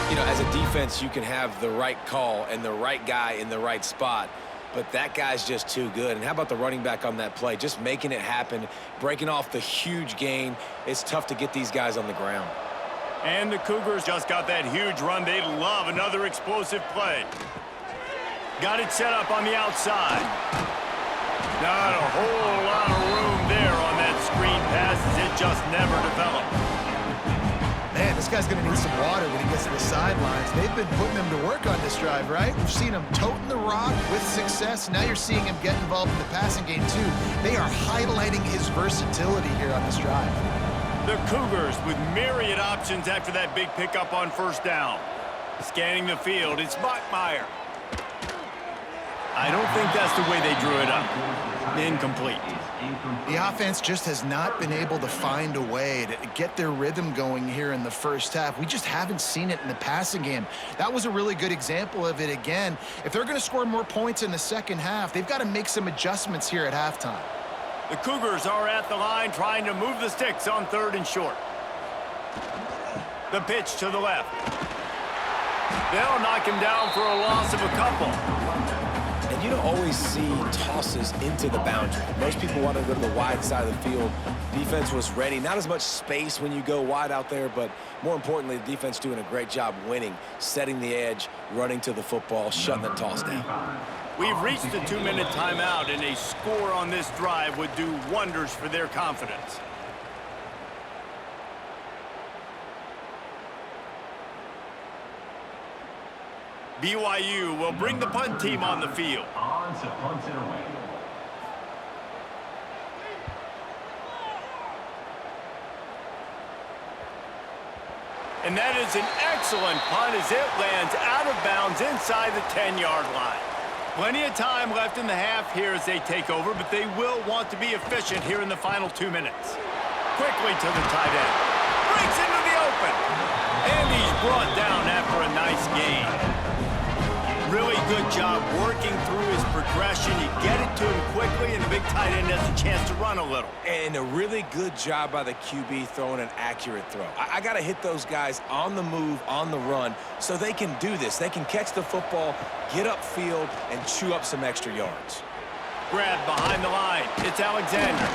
You know, as a defense, you can have the right call and the right guy in the right spot, but that guy's just too good. And how about the running back on that play? Just making it happen, breaking off the huge gain. It's tough to get these guys on the ground. And the Cougars just got that huge run. They love another explosive play. Got it set up on the outside. Not a whole lot of room there on that screen pass as it just never developed. Man, this guy's going to need some water when he gets to the sidelines. They've been putting him to work on this drive, right? We've seen him toting the rock with success. Now you're seeing him get involved in the passing game, too. They are highlighting his versatility here on this drive. The Cougars with myriad options after that big pickup on first down. Scanning the field, it's Bachmeier. I don't think that's the way they drew it up. Incomplete. The offense just has not been able to find a way to get their rhythm going here in the first half. We just haven't seen it in the passing game. That was a really good example of it again. If they're going to score more points in the second half, they've got to make some adjustments here at halftime. The Cougars are at the line trying to move the sticks on third and short. The pitch to the left. They'll knock him down for a loss of a couple. And you don't always see tosses into the boundary. Most people want to go to the wide side of the field. Defense was ready. Not as much space when you go wide out there, but more importantly, the defense doing a great job winning, setting the edge, running to the football, shutting the toss down. We've reached the 2-minute timeout, and a score on this drive would do wonders for their confidence. BYU will bring the punt team on the field. On to punt it away. And that is an excellent punt as it lands out of bounds inside the 10-yard line. Plenty of time left in the half here as they take over, but they will want to be efficient here in the final 2 minutes. Quickly to the tight end. Breaks into the open. And he's brought down after a nice gain. Really good job working through his progression. You get it to him quickly, and the big tight end has a chance to run a little. And a really good job by the QB throwing an accurate throw. I got to hit those guys on the move, on the run, so they can do this. They can catch the football, get upfield, and chew up some extra yards. Grab behind the line. It's Alexander.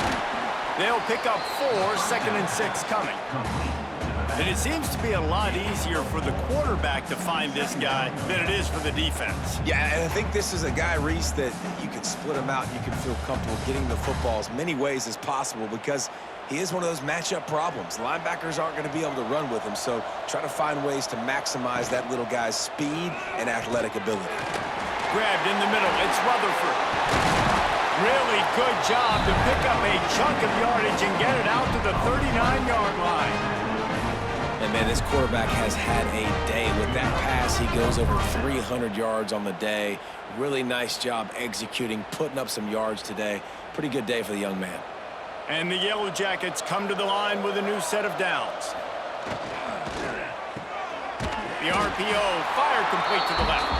They'll pick up 4, 2nd and 6 coming. And it seems to be a lot easier for the quarterback to find this guy than it is for the defense. Yeah, and I think this is a guy, Reese, that you can split him out and you can feel comfortable getting the football as many ways as possible because he is one of those matchup problems. Linebackers aren't going to be able to run with him, so try to find ways to maximize that little guy's speed and athletic ability. Grabbed in the middle. It's Rutherford. Really good job to pick up a chunk of yardage and get it out to the 39-yard line. And, man, this quarterback has had a day. With that pass, he goes over 300 yards on the day. Really nice job executing, putting up some yards today. Pretty good day for the young man. And the Yellow Jackets come to the line with a new set of downs. The RPO fired complete to the left.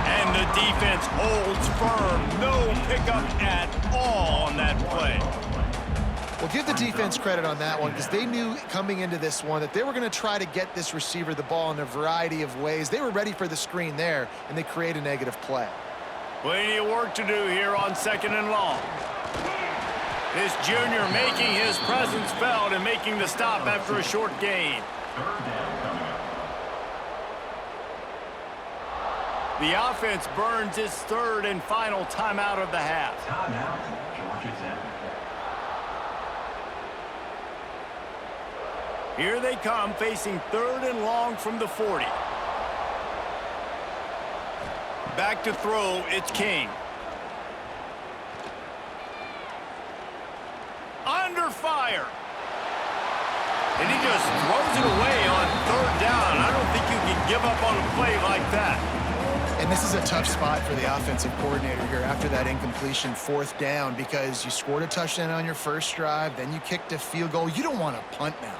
And the defense holds firm. No pickup at all on that play. Well, give the defense credit on that one because they knew coming into this one that they were going to try to get this receiver the ball in a variety of ways. They were ready for the screen there, and they create a negative play. Plenty of work to do here on 2nd and long. This junior making his presence felt and making the stop after a short gain. The offense burns its 3rd and final timeout of the half. Timeout, Georgia Tech. Here they come, facing 3rd and long from the 40. Back to throw, it's King. Under fire. And he just throws it away on third down. I don't think you can give up on a play like that. And this is a tough spot for the offensive coordinator here after that incompletion, fourth down, because you scored a touchdown on your first drive, then you kicked a field goal. You don't want to punt now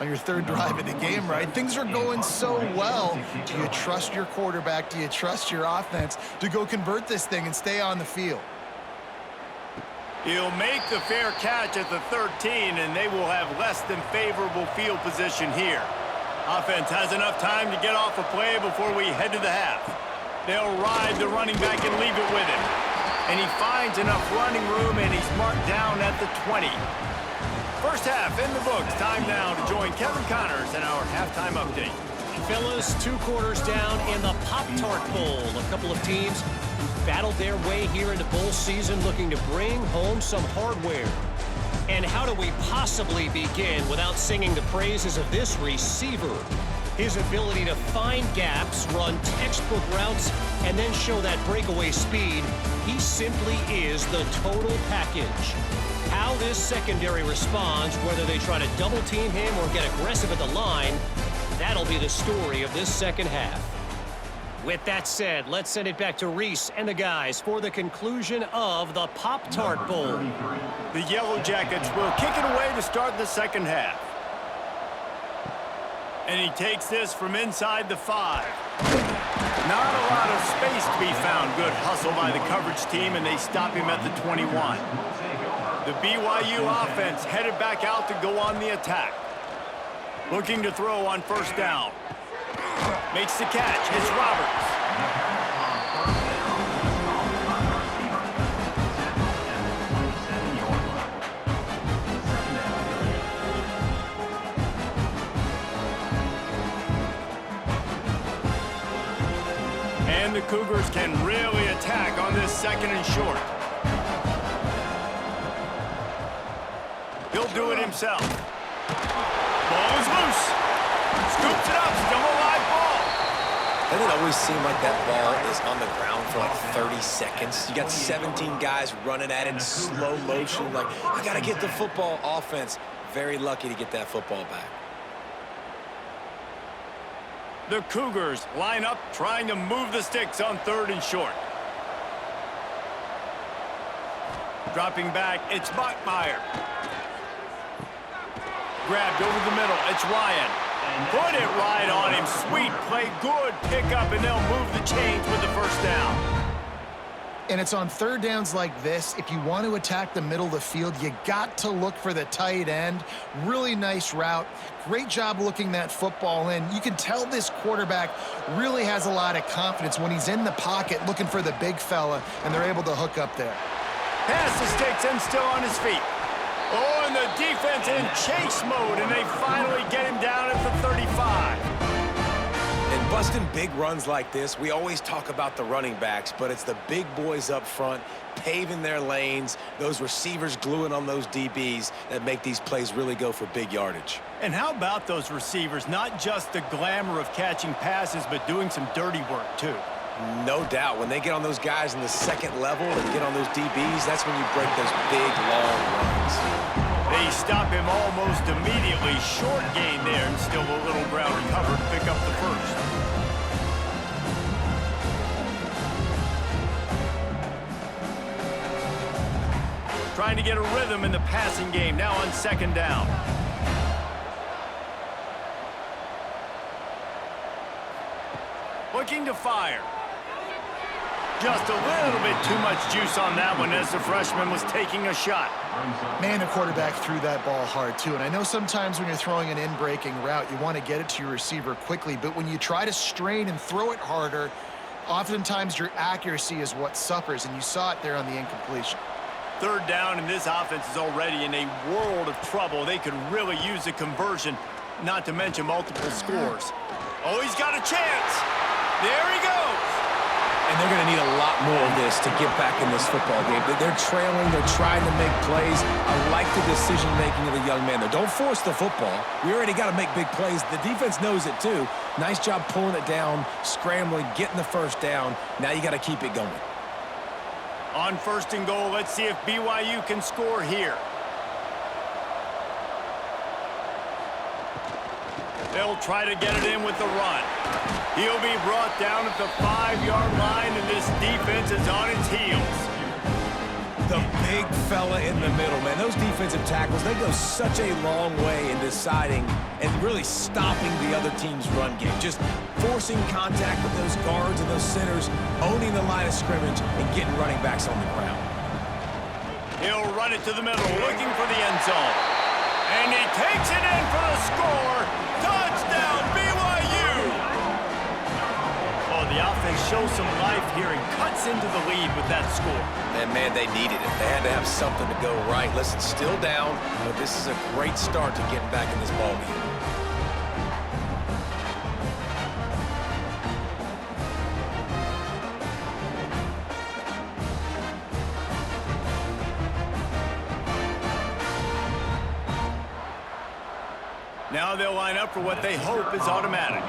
on your third drive of the game, right? Things are going so well. Do you trust your quarterback? Do you trust your offense to go convert this thing and stay on the field? He'll make the fair catch at the 13, and they will have less than favorable field position here. Offense has enough time to get off a play before we head to the half. They'll ride the running back and leave it with him. And he finds enough running room, and he's marked down at the 20. First half in the books. Time now to join Kevin Connors in our halftime update. Fellas, 2 quarters down in the Pop-Tart Bowl. A couple of teams who've battled their way here into bowl season looking to bring home some hardware. And how do we possibly begin without singing the praises of this receiver? His ability to find gaps, run textbook routes, and then show that breakaway speed. He simply is the total package. How this secondary responds, whether they try to double team him or get aggressive at the line, that'll be the story of this second half. With that said, let's send it back to Reese and the guys for the conclusion of the Pop-Tart Bowl. The Yellow Jackets will kick it away to start the second half. And he takes this from inside the 5. Not a lot of space to be found. Good hustle by the coverage team, and they stop him at the 21. The BYU offense headed back out to go on the attack. Looking to throw on first down. Makes the catch. It's Roberts. And the Cougars can really attack on this second and short. He'll do it himself. Ball is loose. Scoops it up. Still a live ball. Doesn't it always seem like that ball is on the ground for like 30 seconds? You got 17 guys running at it in slow motion. Like, I got to get the football. Offense, very lucky to get that football back. The Cougars line up trying to move the sticks on third and short. Dropping back, it's Bachmeier. Grabbed over the middle, it's Ryan. Put it right on him, sweet play, good pickup, and they'll move the chains with the first down. And it's on third downs like this, if you want to attack the middle of the field, you got to look for the tight end. Really nice route. Great job looking that football in. You can tell this quarterback really has a lot of confidence when he's in the pocket looking for the big fella, and they're able to hook up there. Pass the sticks and still on his feet. Oh, and the defense in chase mode, and they finally get him down at the 35. And busting big runs like this, we always talk about the running backs, but it's the big boys up front, paving their lanes, those receivers gluing on those DBs that make these plays really go for big yardage. And how about those receivers? Not just the glamour of catching passes, but doing some dirty work, too. No doubt. When they get on those guys in the second level and get on those DBs, that's when you break those big, long runs. They stop him almost immediately. Short gain there, and still a little ground covered to pick up the first. Trying to get a rhythm in the passing game, now on second down. Looking to fire. Just a little bit too much juice on that one as the freshman was taking a shot. Man, the quarterback threw that ball hard, too. And I know sometimes when you're throwing an in-breaking route, you want to get it to your receiver quickly. But when you try to strain and throw it harder, oftentimes your accuracy is what suffers. And you saw it there on the incompletion. Third down, and this offense is already in a world of trouble. They could really use a conversion, not to mention multiple scores. Oh, he's got a chance. There he goes. And they're going to need a lot more of this to get back in this football game. They're trailing. They're trying to make plays. I like the decision-making of the young man there. Don't force the football. We already got to make big plays. The defense knows it, too. Nice job pulling it down, scrambling, getting the first down. Now you got to keep it going. On first and goal, let's see if BYU can score here. They'll try to get it in with the run. He'll be brought down at the 5-yard line, and this defense is on its heels. The big fella in the middle, man. Those defensive tackles, they go such a long way in deciding and really stopping the other team's run game. Just forcing contact with those guards and those centers, owning the line of scrimmage, and getting running backs on the ground. He'll run it to the middle, looking for the end zone. And he takes it in for the score. Touchdown, BYU! Oh, the offense shows some life here and cuts into the lead with that score. And, man, they needed it. They had to have something to go right. Listen, still down, but this is a great start to getting back in this ballgame. Now they'll line up for what they hope is automatic.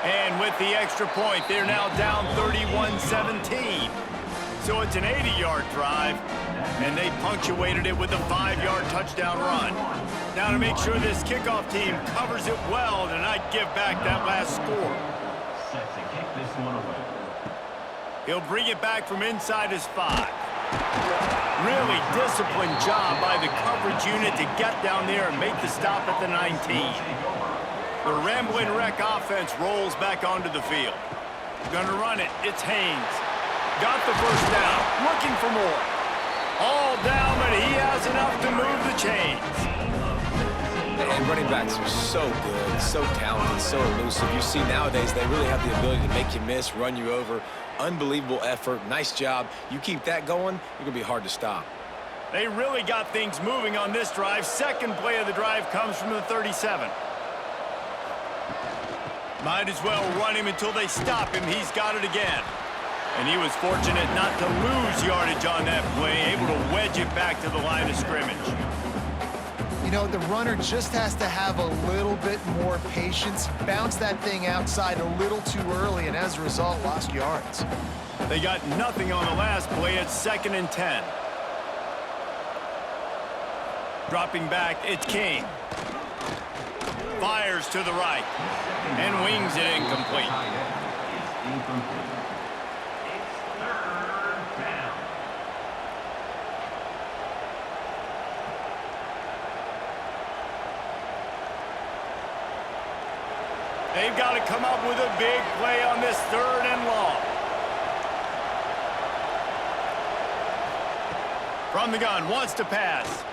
And with the extra point, they're now down 31-17. So it's an 80-yard drive, and they punctuated it with a 5-yard touchdown run. Now to make sure this kickoff team covers it well to not give back that last score. Set to kick this one away. He'll bring it back from inside his 5. Really disciplined job by the coverage unit to get down there and make the stop at the 19. The Rambling Wreck offense rolls back onto the field. Gonna run it. It's Haynes. Got the first down. Looking for more. All down, but he has enough to move the chains. And running backs are so good, so talented, so elusive. You see nowadays they really have the ability to make you miss, run you over. Unbelievable effort. Nice job. You keep that going, you're going to be hard to stop. They really got things moving on this drive. Second play of the drive comes from the 37. Might as well run him until they stop him. He's got it again. And he was fortunate not to lose yardage on that play, able to wedge it back to the line of scrimmage. You know, the runner just has to have a little bit more patience, bounce that thing outside a little too early, and as a result, lost yards. They got nothing on the last play. It's 2nd and 10. Dropping back, it's King. Fires to the right and wings it incomplete. It's incomplete. It's 3rd down. They've got to come up with a big play on this 3rd and long. From the gun, wants to pass.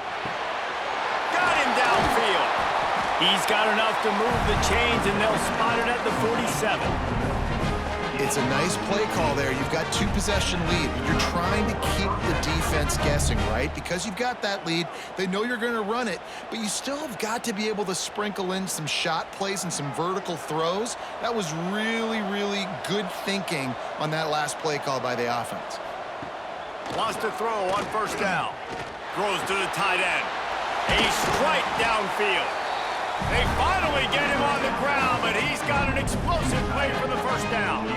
Got him downfield. He's got enough to move the chains, and they'll spot it at the 47. It's a nice play call there. You've got 2-possession lead, but you're trying to keep the defense guessing, right? Because you've got that lead, they know you're going to run it, but you still have got to be able to sprinkle in some shot plays and some vertical throws. That was really, really good thinking on that last play call by the offense. Wants to throw on 1st down. Throws to the tight end. A strike downfield. They finally get him on the ground, but he's got an explosive play for the 1st down.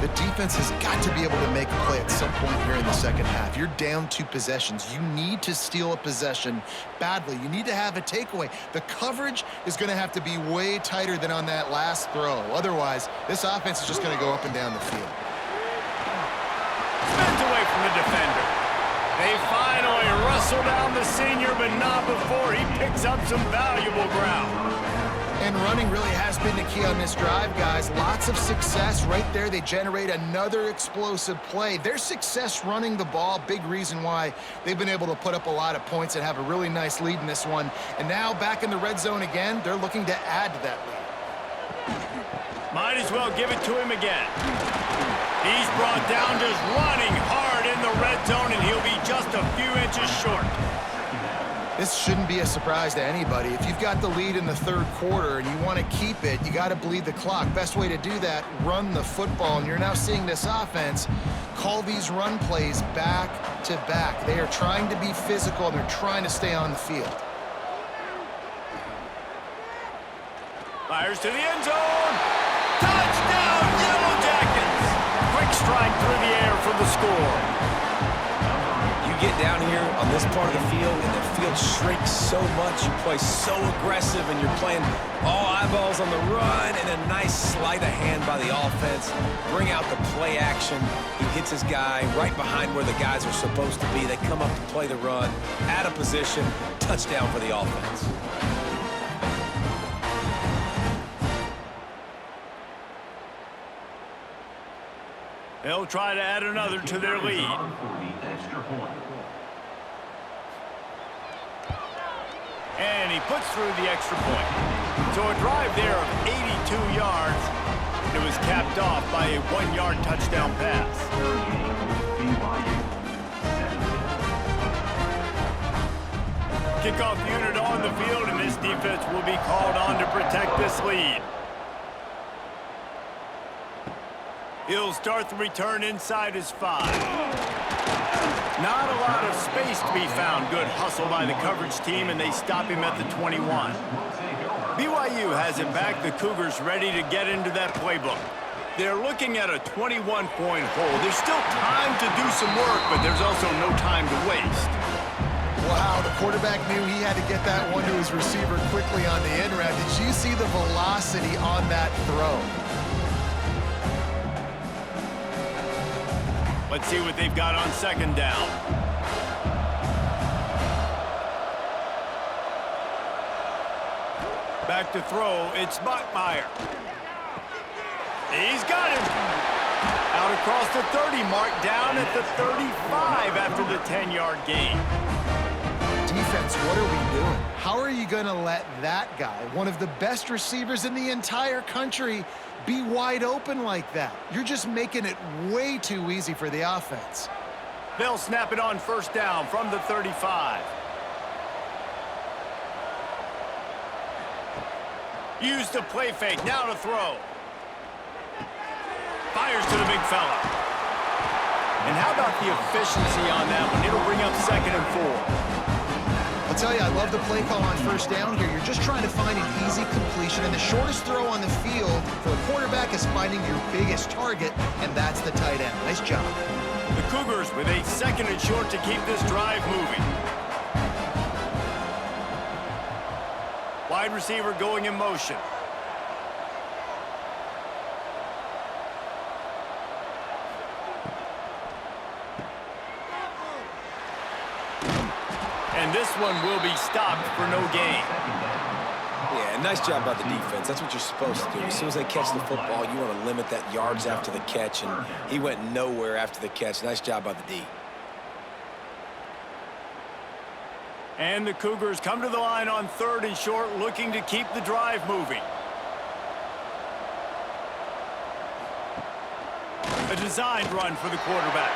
The defense has got to be able to make a play at some point here in the second half. You're down 2 possessions. You need to steal a possession badly. You need to have a takeaway. The coverage is going to have to be way tighter than on that last throw. Otherwise, this offense is just going to go up and down the field. Spins away from the defender. They finally wrestle down the senior, but not before he picks up some valuable ground. And running really has been the key on this drive, guys. Lots of success right there. They generate another explosive play. Their success running the ball, big reason why they've been able to put up a lot of points and have a really nice lead in this one. And now back in the red zone again, they're looking to add to that lead. Might as well give it to him again. He's brought down just running hard in the red zone, and he'll be just a few inches short. This shouldn't be a surprise to anybody. If you've got the lead in the 3rd quarter and you want to keep it, you got to bleed the clock. Best way to do that, run the football. And you're now seeing this offense call these run plays back to back. They are trying to be physical, and they're trying to stay on the field. Fires to the end zone. Touchdown, Yellow Jackets! Quick strike through the air for the score. You get down here on this part of the field and the field shrinks so much, you play so aggressive and you're playing all eyeballs on the run and a nice sleight of hand by the offense. Bring out the play action. He hits his guy right behind where the guys are supposed to be. They come up to play the run, out of position, touchdown for the offense. They'll try to add another to their lead. And he puts through the extra point. So a drive there of 82 yards. It was capped off by a 1-yard touchdown pass. Kickoff unit on the field, and this defense will be called on to protect this lead. He'll start the return inside his 5. Not a lot of space to be found. Good hustle by the coverage team, and they stop him at the 21. BYU has it back. The Cougars ready to get into that playbook. They're looking at a 21-point hole. There's still time to do some work, but there's also no time to waste. Wow, the quarterback knew he had to get that one to his receiver quickly on the end route. Did you see the velocity on that throw? Let's see what they've got on second down. Back to throw, it's Bachmeier. He's got him. Out across the 30, marked down at the 35 after the 10-yard gain. Defense, what are we doing? How are you going to let that guy, one of the best receivers in the entire country, be wide open like that? You're just making it way too easy for the offense. They'll snap it on first down from the 35. Use the play fake, now to throw. Fires to the big fella. And how about the efficiency on that one? It'll bring up 2nd and 4. I'll tell you, I love the play call on first down here. You're just trying to find an easy completion, and the shortest throw on the field for a quarterback is finding your biggest target, and that's the tight end. Nice job. The Cougars with a 2nd and short to keep this drive moving. Wide receiver going in motion. And this one will be stopped for no gain. Yeah, nice job by the defense. That's what you're supposed to do. As soon as they catch the football, you want to limit that yards after the catch, and he went nowhere after the catch. Nice job by the D. And the Cougars come to the line on 3rd and short, looking to keep the drive moving. A designed run for the quarterback.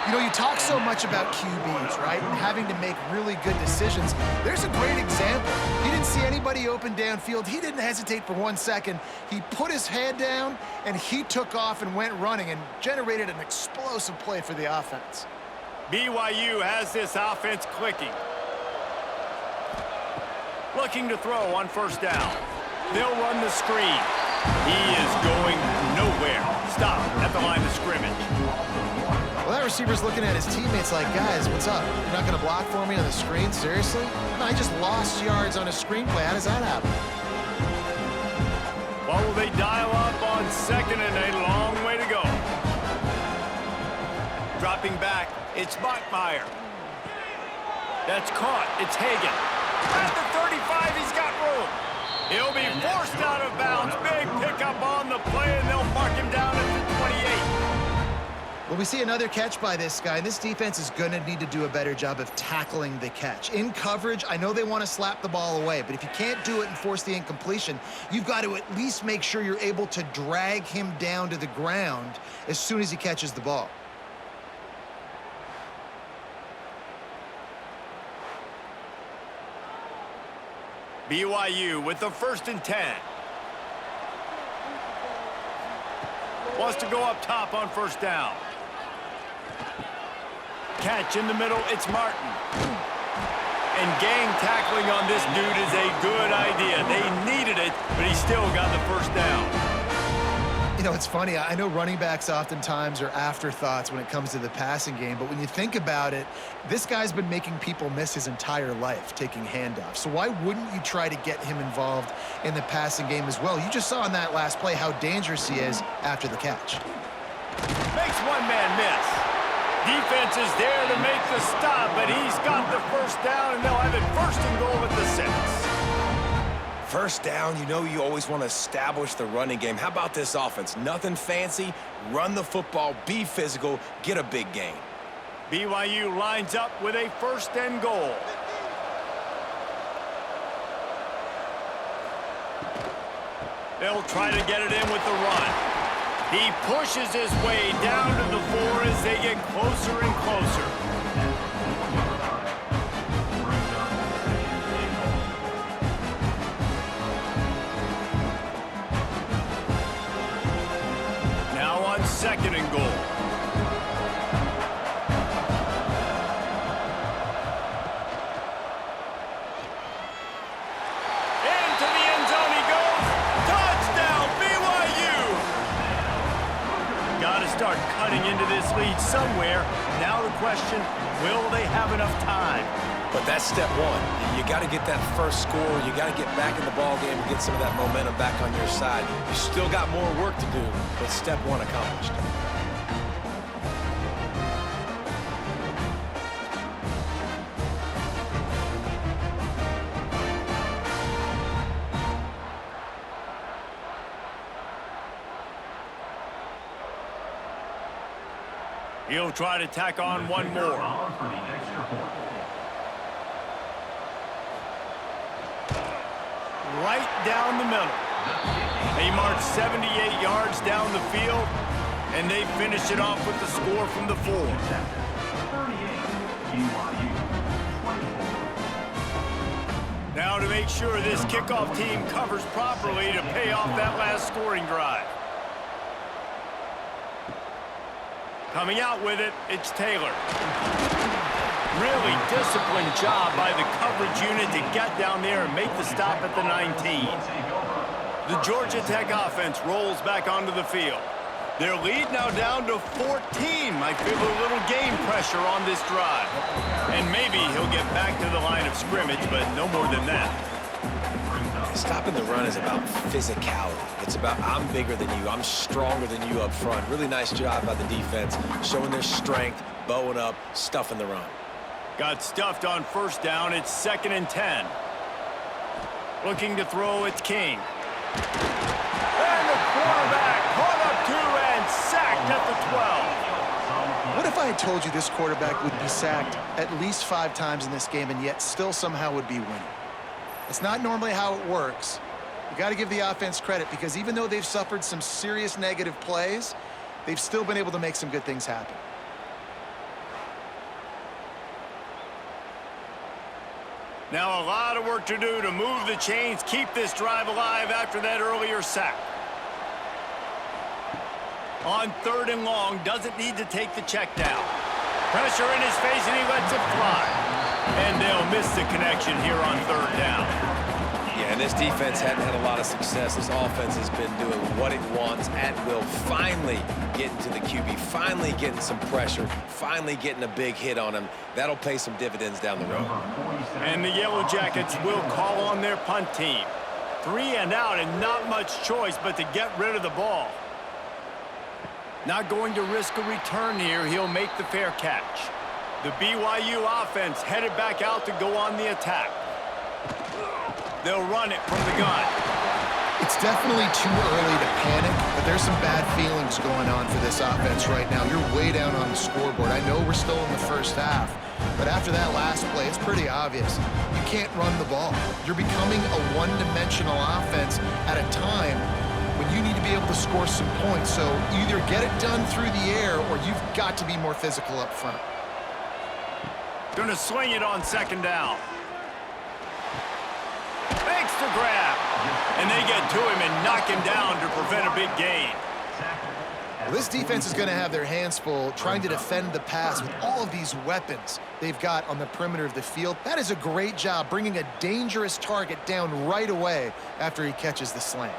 You know, you talk so much about QBs, right, and having to make really good decisions. There's a great example. He didn't see anybody open downfield. He didn't hesitate for 1 second. He put his head down, and he took off and went running and generated an explosive play for the offense. BYU has this offense clicking. Looking to throw on first down. They'll run the screen. He is going nowhere. Stop at the line of scrimmage. Well, that receiver's looking at his teammates like, guys, what's up? You're not going to block for me on the screen? Seriously? I just lost yards on a screenplay. How does that happen? Well, will they dial up on 2nd and a long way to go? Dropping back, it's Bachmeier. That's caught. It's Hagan. At the 35, he's got room. He'll be forced out of bounds. Big pickup on the play, and they'll mark him down at the 28. Well, we see another catch by this guy. This defense is going to need to do a better job of tackling the catch. In coverage, I know they want to slap the ball away, but if you can't do it and force the incompletion, you've got to at least make sure you're able to drag him down to the ground as soon as he catches the ball. BYU with the 1st and 10. Wants to go up top on first down. Catch in the middle, it's Martin. And gang tackling on this dude is a good idea. They needed it, but he still got the first down. You know, it's funny. I know running backs oftentimes are afterthoughts when it comes to the passing game, but when you think about it, this guy's been making people miss his entire life taking handoffs. So why wouldn't you try to get him involved in the passing game as well? You just saw in that last play how dangerous he is after the catch. Makes one man miss. Defense is there to make the stop, but he's got the first down, and they'll have it first and goal at the 6. First down, you know you always want to establish the running game. How about this offense? Nothing fancy. Run the football, be physical, get a big gain. BYU lines up with a first and goal. They'll try to get it in with the run. He pushes his way down to the 4 as they get closer and closer. Second and goal. Into the end zone he goes. Touchdown, BYU! Got to start cutting into this lead somewhere. Now the question, will they have enough time? But that's step one. You got to get that first score. You got to get back in the ball game and get some of that momentum back on your side. You still got more work to do, but step one accomplished. He'll try to tack on one more. Right down the middle. They march 78 yards down the field, and they finish it off with the score from the 4. Now to make sure this kickoff team covers properly to pay off that last scoring drive. Coming out with it, it's Taylor. Really disciplined job by the coverage unit to get down there and make the stop at the 19. The Georgia Tech offense rolls back onto the field. Their lead now down to 14. Might feel a little game pressure on this drive. And maybe he'll get back to the line of scrimmage, but no more than that. Stopping the run is about physicality. It's about I'm bigger than you, I'm stronger than you up front. Really nice job by the defense, showing their strength, bowing up, stuffing the run. Got stuffed on first down. It's 2nd and 10. Looking to throw, it's King. And the quarterback caught up to and sacked at the 12. What if I had told you this quarterback would be sacked at least 5 times in this game and yet still somehow would be winning? It's not normally how it works. You got to give the offense credit because even though they've suffered some serious negative plays, they've still been able to make some good things happen. Now a lot of work to do to move the chains, keep this drive alive after that earlier sack. On 3rd and long, doesn't need to take the check down. Pressure in his face and he lets it fly. And they'll miss the connection here on 3rd down. Yeah, and this defense hadn't had a lot of success. This offense has been doing what it wants at will. Finally getting to the QB, finally getting some pressure, finally getting a big hit on him. That'll pay some dividends down the road. And the Yellow Jackets will call on their punt team. 3 and out and not much choice but to get rid of the ball. Not going to risk a return here. He'll make the fair catch. The BYU offense headed back out to go on the attack. They'll run it from the gun. It's definitely too early to panic, but there's some bad feelings going on for this offense right now. You're way down on the scoreboard. I know we're still in the first half, but after that last play, it's pretty obvious. You can't run the ball. You're becoming a one-dimensional offense at a time when you need to be able to score some points. So either get it done through the air or you've got to be more physical up front. Gonna swing it on 2nd down. Makes the grab. And they get to him and knock him down to prevent a big gain. Well, this defense is going to have their hands full trying to defend the pass with all of these weapons they've got on the perimeter of the field. That is a great job bringing a dangerous target down right away after he catches the slant.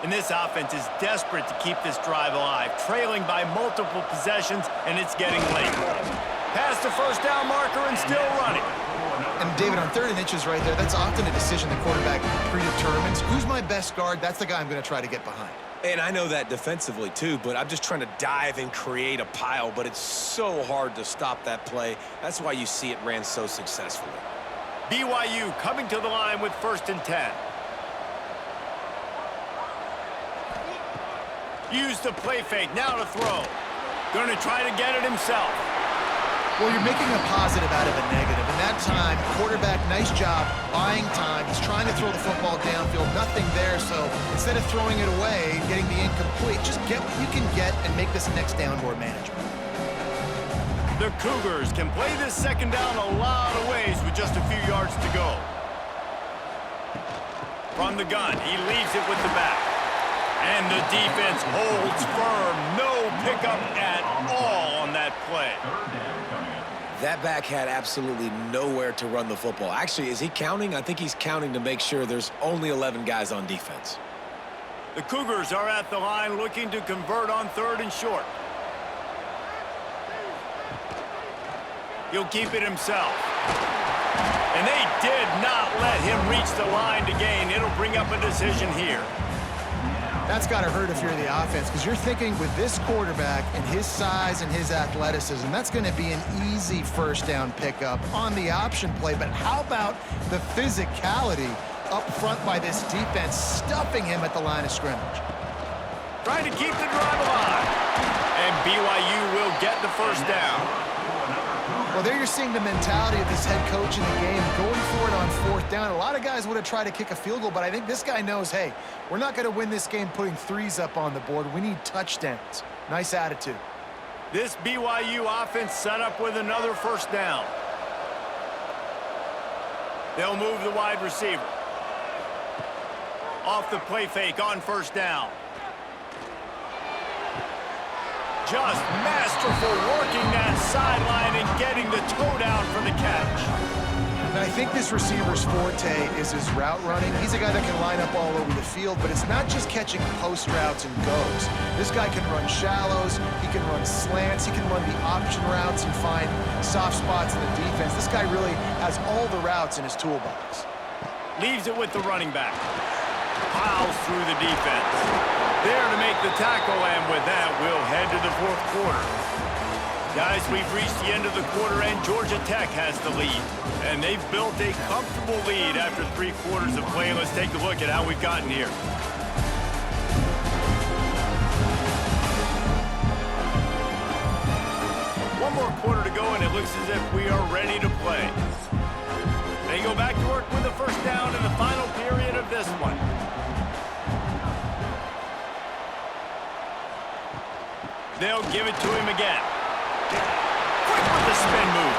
And this offense is desperate to keep this drive alive, trailing by multiple possessions, and it's getting late. Past the first down marker and still running. And David, on 3rd and inches right there, that's often a decision the quarterback predetermines. Who's my best guard? That's the guy I'm going to try to get behind. And I know that defensively too, but I'm just trying to dive and create a pile, but it's so hard to stop that play. That's why you see it ran so successfully. BYU coming to the line with 1st and 10. Use the play fake, now to throw. Going to try to get it himself. Well, you're making a positive out of a negative. And that time, quarterback, nice job, buying time. He's trying to throw the football downfield, nothing there. So instead of throwing it away and getting the incomplete, just get what you can get and make this next down more manageable. The Cougars can play this 2nd down a lot of ways with just a few yards to go. From the gun, he leaves it with the back. And the defense holds firm. No pickup at all on that play. That back had absolutely nowhere to run the football. Actually, is he counting? I think he's counting to make sure there's only 11 guys on defense. The Cougars are at the line looking to convert on 3rd and short. He'll keep it himself. And they did not let him reach the line to gain. It'll bring up a decision here. That's got to hurt if you're the offense, because you're thinking with this quarterback and his size and his athleticism, that's going to be an easy 1st down pickup on the option play. But how about the physicality up front by this defense, stuffing him at the line of scrimmage? Trying to keep the drive alive. And BYU will get the 1st down. Well, there you're seeing the mentality of this head coach in the game, going for it on 4th down. A lot of guys would have tried to kick a field goal, but I think this guy knows, hey, we're not going to win this game putting 3s up on the board. We need touchdowns. Nice attitude. This BYU offense set up with another 1st down. They'll move the wide receiver. Off the play fake on 1st down. Just masterful working that sideline and getting the toe down for the catch. And I think this receiver's forte is his route running. He's a guy that can line up all over the field, but it's not just catching post routes and goes. This guy can run shallows, he can run slants, he can run the option routes and find soft spots in the defense. This guy really has all the routes in his toolbox. Leaves it with the running back. Piles through the defense. There to make the tackle, and with that, we'll head to the 4th quarter. Guys, we've reached the end of the quarter, and Georgia Tech has the lead. And they've built a comfortable lead after 3 quarters of play. Let's take a look at how we've gotten here. One more quarter to go, and it looks as if we are ready to play. They go back to work with the 1st down in the final period of this one. They'll give it to him again. Quick with the spin move.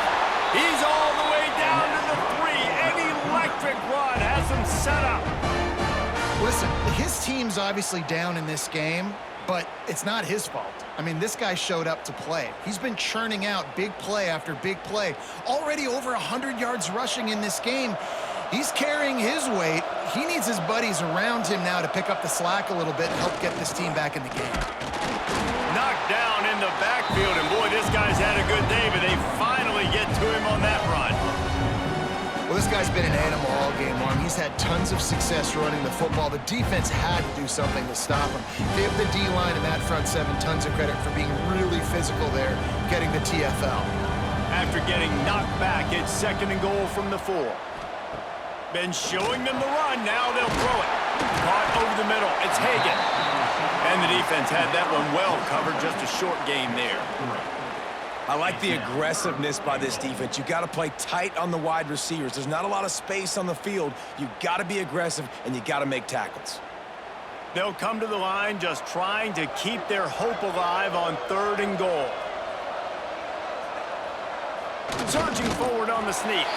He's all the way down to the 3. An electric run has him set up. Listen, his team's obviously down in this game, but it's not his fault. I mean, this guy showed up to play. He's been churning out big play after big play. Already over 100 yards rushing in this game. He's carrying his weight. He needs his buddies around him now to pick up the slack a little bit and help get this team back in the game. Knocked down in the backfield, and boy, this guy's had a good day, but they finally get to him on that run. Well, this guy's been an animal all game long. He's had tons of success running the football. The defense had to do something to stop him. Give the D-line and that front 7 tons of credit for being really physical there, getting the TFL. After getting knocked back, it's 2nd and goal from the 4. Been showing them the run. Now they'll throw it. Caught over the middle. It's Hagan. And the defense had that one well covered. Just a short game there. I like the aggressiveness by this defense. You got to play tight on the wide receivers. There's not a lot of space on the field. You got to be aggressive, and you got to make tackles. They'll come to the line just trying to keep their hope alive on 3rd and goal. Surging forward on the sneak.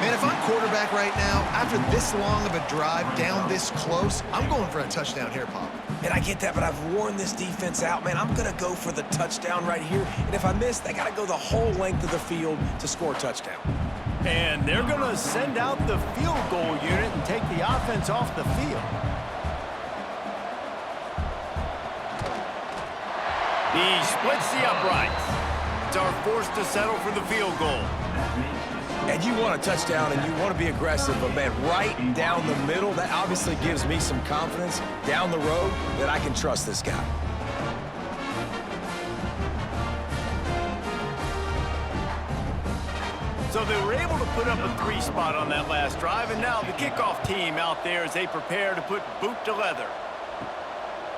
Man, if I'm quarterback right now, after this long of a drive down this close, I'm going for a touchdown here, Pop. And I get that, but I've worn this defense out, man. I'm going to go for the touchdown right here. And if I miss, they got to go the whole length of the field to score a touchdown. And they're going to send out the field goal unit and take the offense off the field. He splits the uprights. It's our forced to settle for the field goal. And you want a touchdown and you want to be aggressive, but man, right down the middle, that obviously gives me some confidence down the road that I can trust this guy. So they were able to put up a 3 spot on that last drive, and now the kickoff team out there as they prepare to put boot to leather.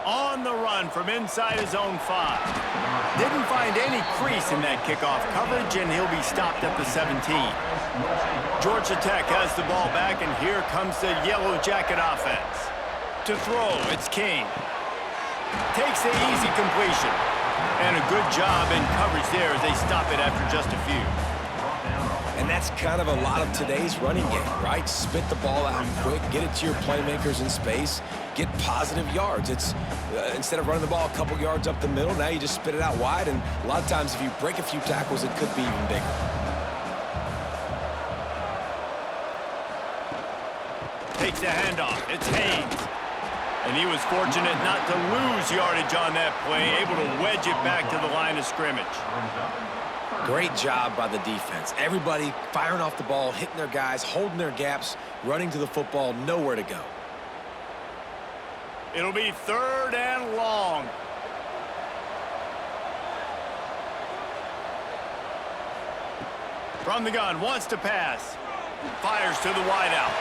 On the run from inside his own 5. Didn't find any crease in that kickoff coverage, and he'll be stopped at the 17. Georgia Tech has the ball back, and here comes the Yellow Jacket offense. To throw, it's King. Takes the easy completion. And a good job in coverage there as they stop it after just a few. And that's kind of a lot of today's running game, right? Spit the ball out quick, get it to your playmakers in space, get positive yards. It's instead of running the ball a couple yards up the middle, now you just spit it out wide, and a lot of times if you break a few tackles, it could be even bigger. Takes the handoff. It's Haynes. And he was fortunate not to lose yardage on that play, able to wedge it back to the line of scrimmage. Great job by the defense. Everybody firing off the ball, hitting their guys, holding their gaps, running to the football, nowhere to go. It'll be 3rd and long. From the gun, wants to pass. Fires to the wideout.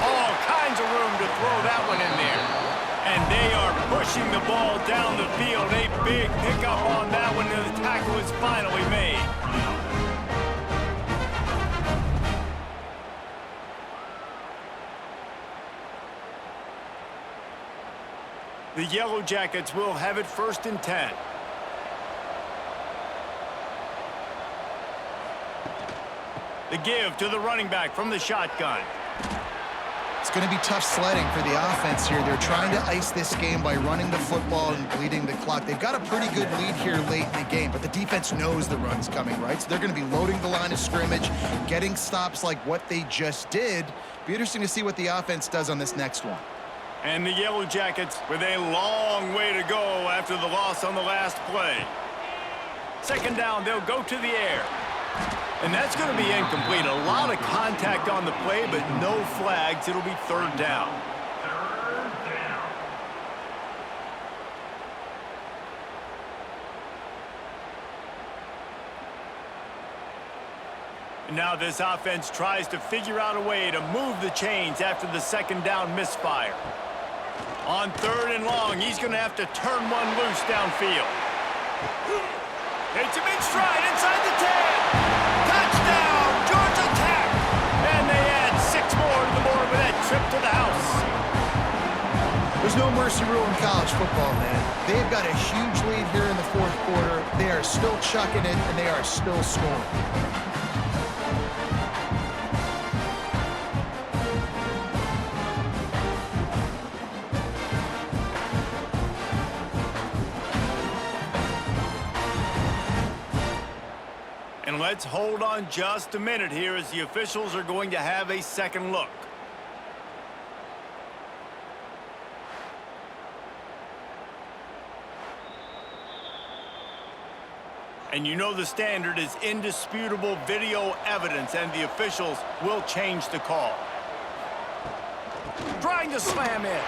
All kinds of room to throw that one in there. And they are pushing the ball down the field. A big pickup on that one, and the tackle is finally made. The Yellow Jackets will have it 1st and 10. The give to the running back from the shotgun. It's going to be tough sledding for the offense here. They're trying to ice this game by running the football and bleeding the clock. They've got a pretty good lead here late in the game, but the defense knows the run's coming, right? So they're going to be loading the line of scrimmage, getting stops like what they just did. Be interesting to see what the offense does on this next one. And the Yellow Jackets with a long way to go after the loss on the last play. 2nd down, they'll go to the air. And that's going to be incomplete. A lot of contact on the play, but no flags. It'll be 3rd down. And now this offense tries to figure out a way to move the chains after the 2nd down misfire. On 3rd and long, he's going to have to turn one loose downfield. Hits him in stride inside the 10. Touchdown, Georgia Tech! And they add 6 more to the board with that trip to the house. There's no mercy rule in college football, man. They've got a huge lead here in the 4th quarter. They are still chucking it, and they are still scoring. And let's hold on just a minute here as the officials are going to have a second look. And you know the standard is indisputable video evidence, and the officials will change the call. Trying to slam in.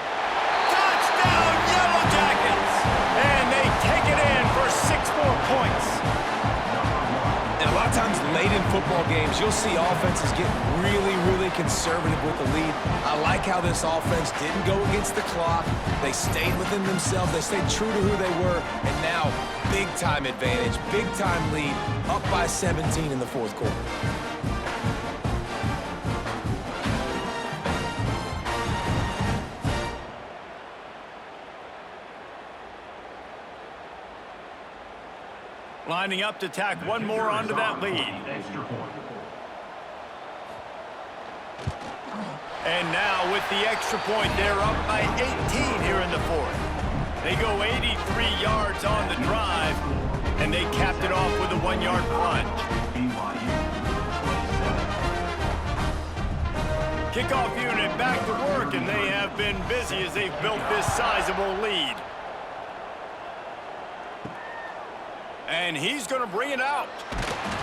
Touchdown, Yellow Jackets! And they take it in for 6 more points. And a lot of times late in football games, you'll see offenses get really, really conservative with the lead. I like how this offense didn't go against the clock. They stayed within themselves. They stayed true to who they were. And now, big-time advantage, big-time lead, up by 17 in the 4th quarter. Lining up to tack one more onto that lead. And now with the extra point, they're up by 18 here in the 4th. They go 83 yards on the drive, and they capped it off with a 1-yard plunge. Kickoff unit back to work, and they have been busy as they've built this sizable lead. And he's going to bring it out.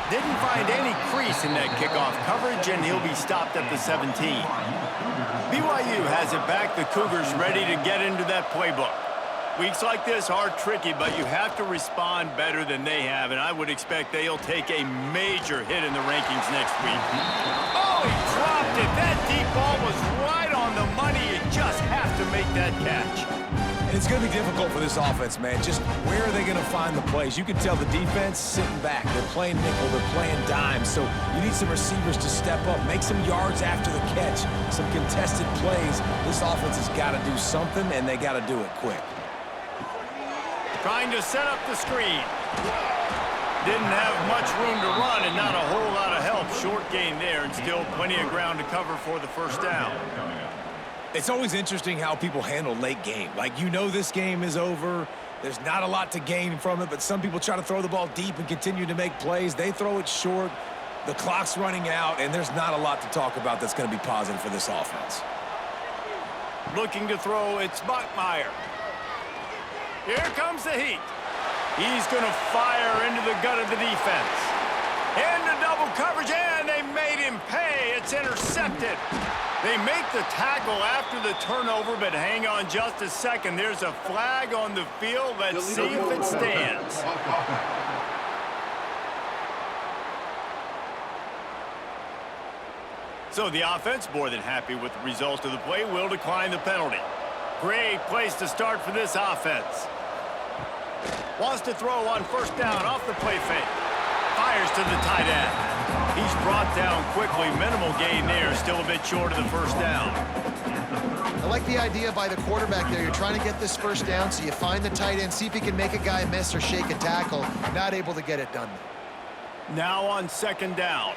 Didn't find any crease in that kickoff coverage, and he'll be stopped at the 17. BYU has it back. The Cougars ready to get into that playbook. Weeks like this are tricky, but you have to respond better than they have, and I would expect they'll take a major hit in the rankings next week. Oh, he dropped it. That deep ball was right on the money. You just have to make that catch. And it's going to be difficult for this offense, man. Just where are they going to find the plays? You can tell the defense sitting back. They're playing nickel. They're playing dime. So you need some receivers to step up, make some yards after the catch, some contested plays. This offense has got to do something, and they got to do it quick. Trying to set up the screen. Didn't have much room to run and not a whole lot of help. Short gain there and still plenty of ground to cover for the first down. It's always interesting how people handle late game. Like, you know this game is over. There's not a lot to gain from it, but some people try to throw the ball deep and continue to make plays. They throw it short. The clock's running out, and there's not a lot to talk about that's going to be positive for this offense. Looking to throw, it's Bachmeier. Here comes the heat. He's going to fire into the gut of the defense. Into double coverage, and they made him pay. It's intercepted. They make the tackle after the turnover, but hang on just a second. There's a flag on the field. Let's see if it stands. So the offense, more than happy with the result of the play, will decline the penalty. Great place to start for this offense. Wants to throw on first down off the play fake. Fires to the tight end. He's brought down quickly. Minimal gain there. Still a bit short of the first down. I like the idea by the quarterback there. You're trying to get this first down, so you find the tight end, see if he can make a guy miss or shake a tackle. Not able to get it done. Now on second down.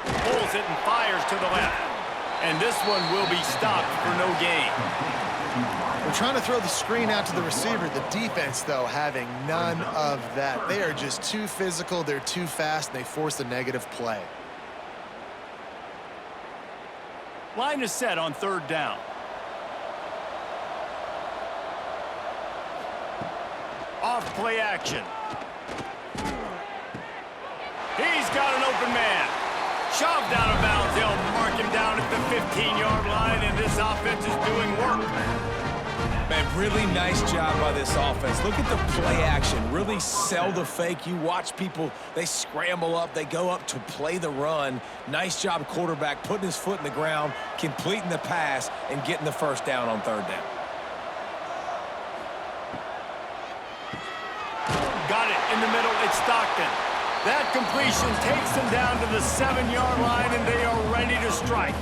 Pulls it and fires to the left. And this one will be stopped for no gain. They're trying to throw the screen out to the receiver. The defense, though, having none of that. They are just too physical. They're too fast, and they force a negative play. Line is set on third down. Off play action. He's got an open man. Shoved out of bounds. They'll mark him down at the 15-yard line, and this offense is doing work. Man, really nice job by this offense. Look at the play action. Really sell the fake. You watch people, they scramble up. They go up to play the run. Nice job, quarterback, putting his foot in the ground, completing the pass, and getting the first down on third down. Got it in the middle. It's Stockton. That completion takes them down to the 7-yard line, and they are ready to strike.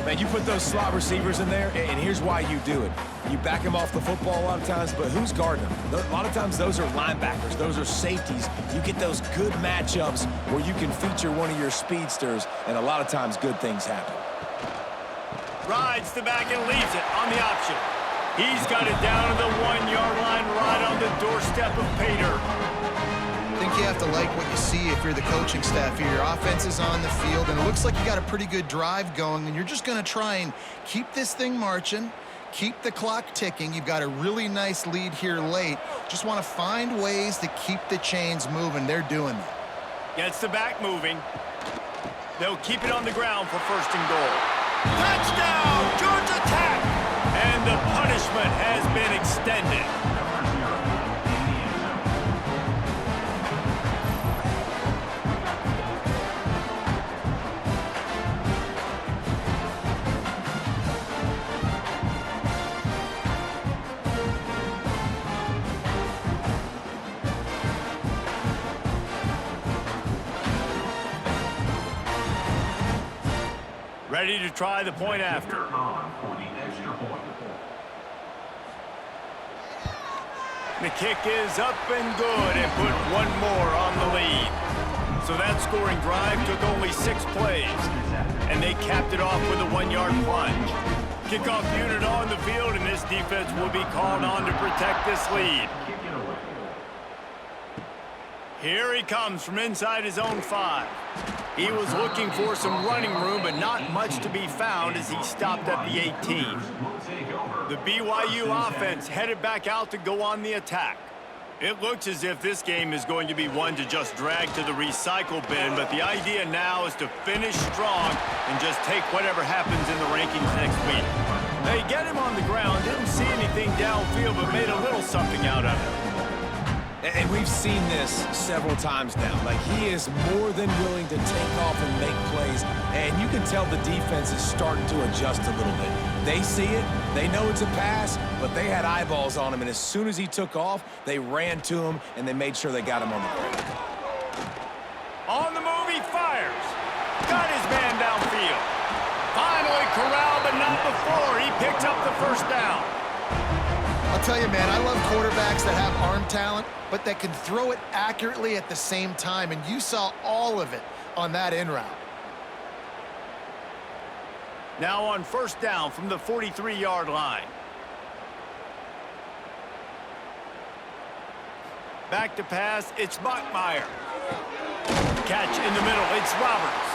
Man, you put those slot receivers in there, and here's why you do it. You back them off the football a lot of times, but who's guarding them? A lot of times those are linebackers. Those are safeties. You get those good matchups where you can feature one of your speedsters, and a lot of times good things happen. Rides the back and leaves it on the option. He's got it down to the 1-yard line right on the doorstep of Pater. I think you have to like what you see if you're the coaching staff here. Your offense is on the field, and it looks like you got a pretty good drive going, and you're just going to try and keep this thing marching, keep the clock ticking. You've got a really nice lead here late. Just want to find ways to keep the chains moving. They're doing that. Gets the back moving. They'll keep it on the ground for first and goal. Touchdown, Georgia Tech! And the punishment has been extended. Ready to try the point after. The kick is up and good and put one more on the lead. So that scoring drive took only 6 plays, and they capped it off with a 1-yard plunge. Kickoff unit on the field, and this defense will be called on to protect this lead. Here he comes from inside his own 5. He was looking for some running room, but not much to be found as he stopped at the 18. The BYU offense headed back out to go on the attack. It looks as if this game is going to be one to just drag to the recycle bin, but the idea now is to finish strong and just take whatever happens in the rankings next week. They get him on the ground, didn't see anything downfield, but made a little something out of it. And we've seen this several times now. Like, he is more than willing to take off and make plays, and you can tell the defense is starting to adjust a little bit. They see it, they know it's a pass, but they had eyeballs on him, and as soon as he took off, they ran to him, and they made sure they got him on the ground. On the move, he fires. Got his man downfield. Finally corralled, but not before. He picked up the first down. I'll tell you, man, I love quarterbacks that have arm talent, but that can throw it accurately at the same time, and you saw all of it on that in route. Now on first down from the 43-yard line. Back to pass, it's Bachmeier. Catch in the middle, it's Roberts.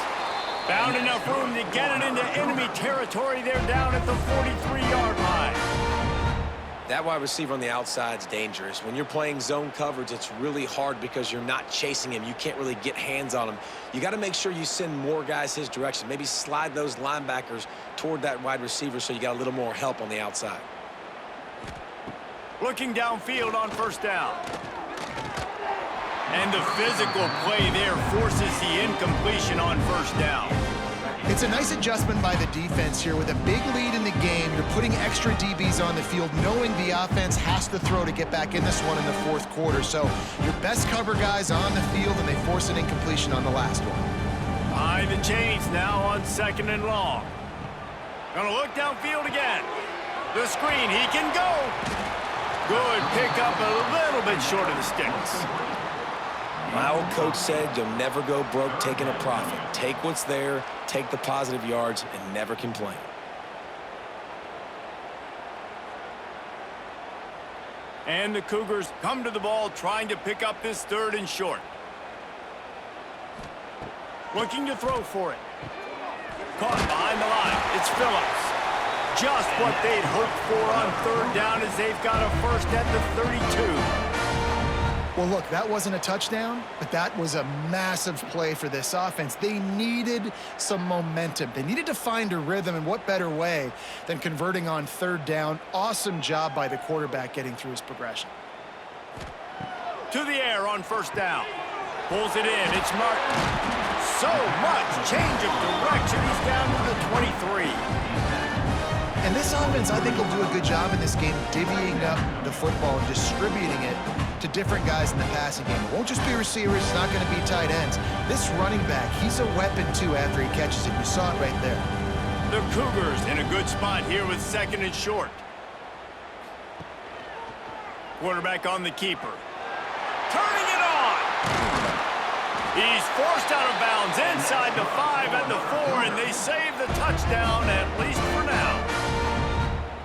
Found enough room to get it into enemy territory. They're down at the 43-yard line. That wide receiver on the outside is dangerous. When you're playing zone coverage, it's really hard because you're not chasing him. You can't really get hands on him. You got to make sure you send more guys his direction. Maybe slide those linebackers toward that wide receiver so you got a little more help on the outside. Looking downfield on first down. And the physical play there forces the incompletion on first down. It's a nice adjustment by the defense here. With a big lead in the game, you're putting extra DBs on the field, knowing the offense has to throw to get back in this one in the fourth quarter. So your best cover guys on the field, and they force an incompletion on the last one. Behind the chains now on second and long. Gonna look downfield again. The screen, he can go. Good pickup, a little bit short of the sticks. My old coach said you'll never go broke taking a profit. Take what's there, take the positive yards, and never complain. And the Cougars come to the ball trying to pick up this third and short. Looking to throw for it. Caught behind the line. It's Phillips. Just what they'd hoped for on third down as they've got a first at the 32. Well, look, that wasn't a touchdown, but that was a massive play for this offense. They needed some momentum. They needed to find a rhythm, and what better way than converting on third down. Awesome job by the quarterback getting through his progression. To the air on first down. Pulls it in. It's Martin. So much change of direction. He's down to the 23. And this offense, I think, will do a good job in this game divvying up the football and distributing it to different guys in the passing game. It won't just be receivers. It's not going to be tight ends. This running back, he's a weapon, too, after he catches it. You saw it right there. The Cougars in a good spot here with second and short. Quarterback on the keeper. Turning it on. He's forced out of bounds inside the 5 and the 4, and they save the touchdown, at least for now.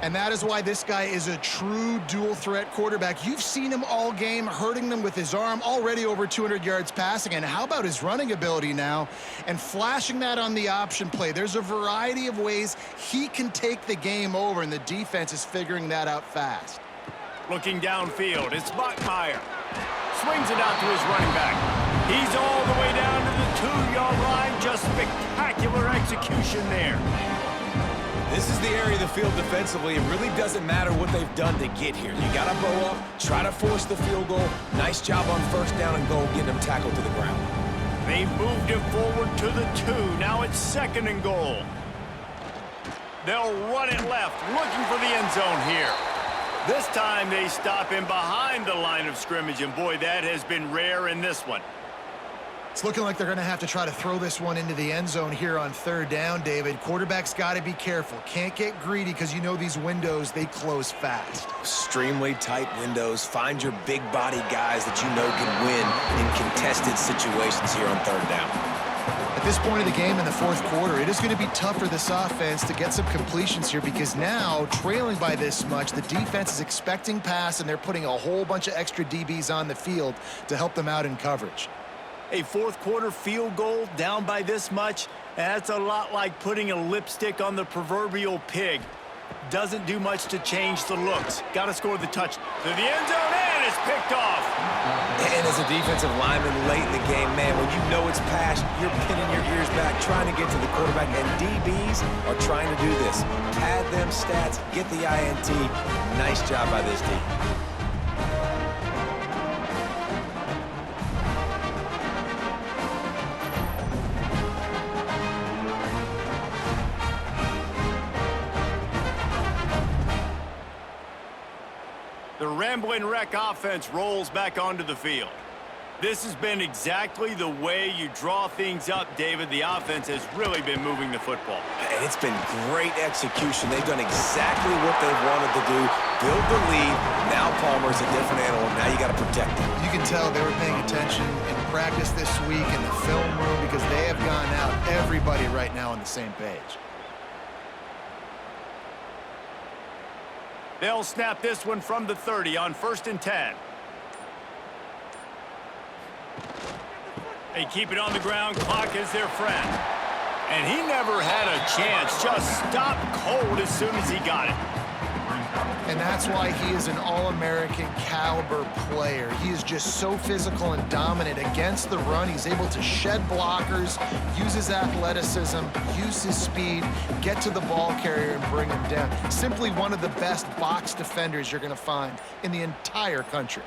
And that is why this guy is a true dual-threat quarterback. You've seen him all game, hurting them with his arm, already over 200 yards passing. And how about his running ability now and flashing that on the option play? There's a variety of ways he can take the game over, and the defense is figuring that out fast. Looking downfield, it's Bachmeier. Swings it out to his running back. He's all the way down to the 2-yard line. Just spectacular execution there. This is the area of the field defensively. It really doesn't matter what they've done to get here. You got to bow up, try to force the field goal. Nice job on first down and goal, getting them tackled to the ground. They've moved it forward to the 2. Now it's second and goal. They'll run it left, looking for the end zone here. This time they stop him behind the line of scrimmage, and boy, that has been rare in this one. It's looking like they're going to have to try to throw this one into the end zone here on third down, David. Quarterback's got to be careful. Can't get greedy because you know these windows, they close fast. Extremely tight windows. Find your big body guys that you know can win in contested situations here on third down. At this point of the game in the fourth quarter, it is going to be tough for this offense to get some completions here because now, trailing by this much, the defense is expecting pass, and they're putting a whole bunch of extra DBs on the field to help them out in coverage. A fourth-quarter field goal down by this much, that's a lot like putting a lipstick on the proverbial pig. Doesn't do much to change the looks. Got to score the touch. To the end zone, and it's picked off. And as a defensive lineman late in the game, man, when you know it's passed, you're pinning your ears back, trying to get to the quarterback, and DBs are trying to do this. Pad them stats, get the INT. Nice job by this team. The Ramblin' Wreck offense rolls back onto the field. This has been exactly the way you draw things up, David. The offense has really been moving the football. And it's been great execution. They've done exactly what they've wanted to do. Build the lead. Now Palmer's a different animal. Now you got to protect him. You can tell they were paying attention in practice this week in the film room because they have gone out, everybody right now on the same page. They'll snap this one from the 30 on 1st and 10. They keep it on the ground. Clock is their friend. And he never had a chance. Just stopped cold as soon as he got it. And that's why he is an All-American caliber player. He is just so physical and dominant against the run. He's able to shed blockers, use his athleticism, use his speed, get to the ball carrier and bring him down. Simply one of the best box defenders you're going to find in the entire country.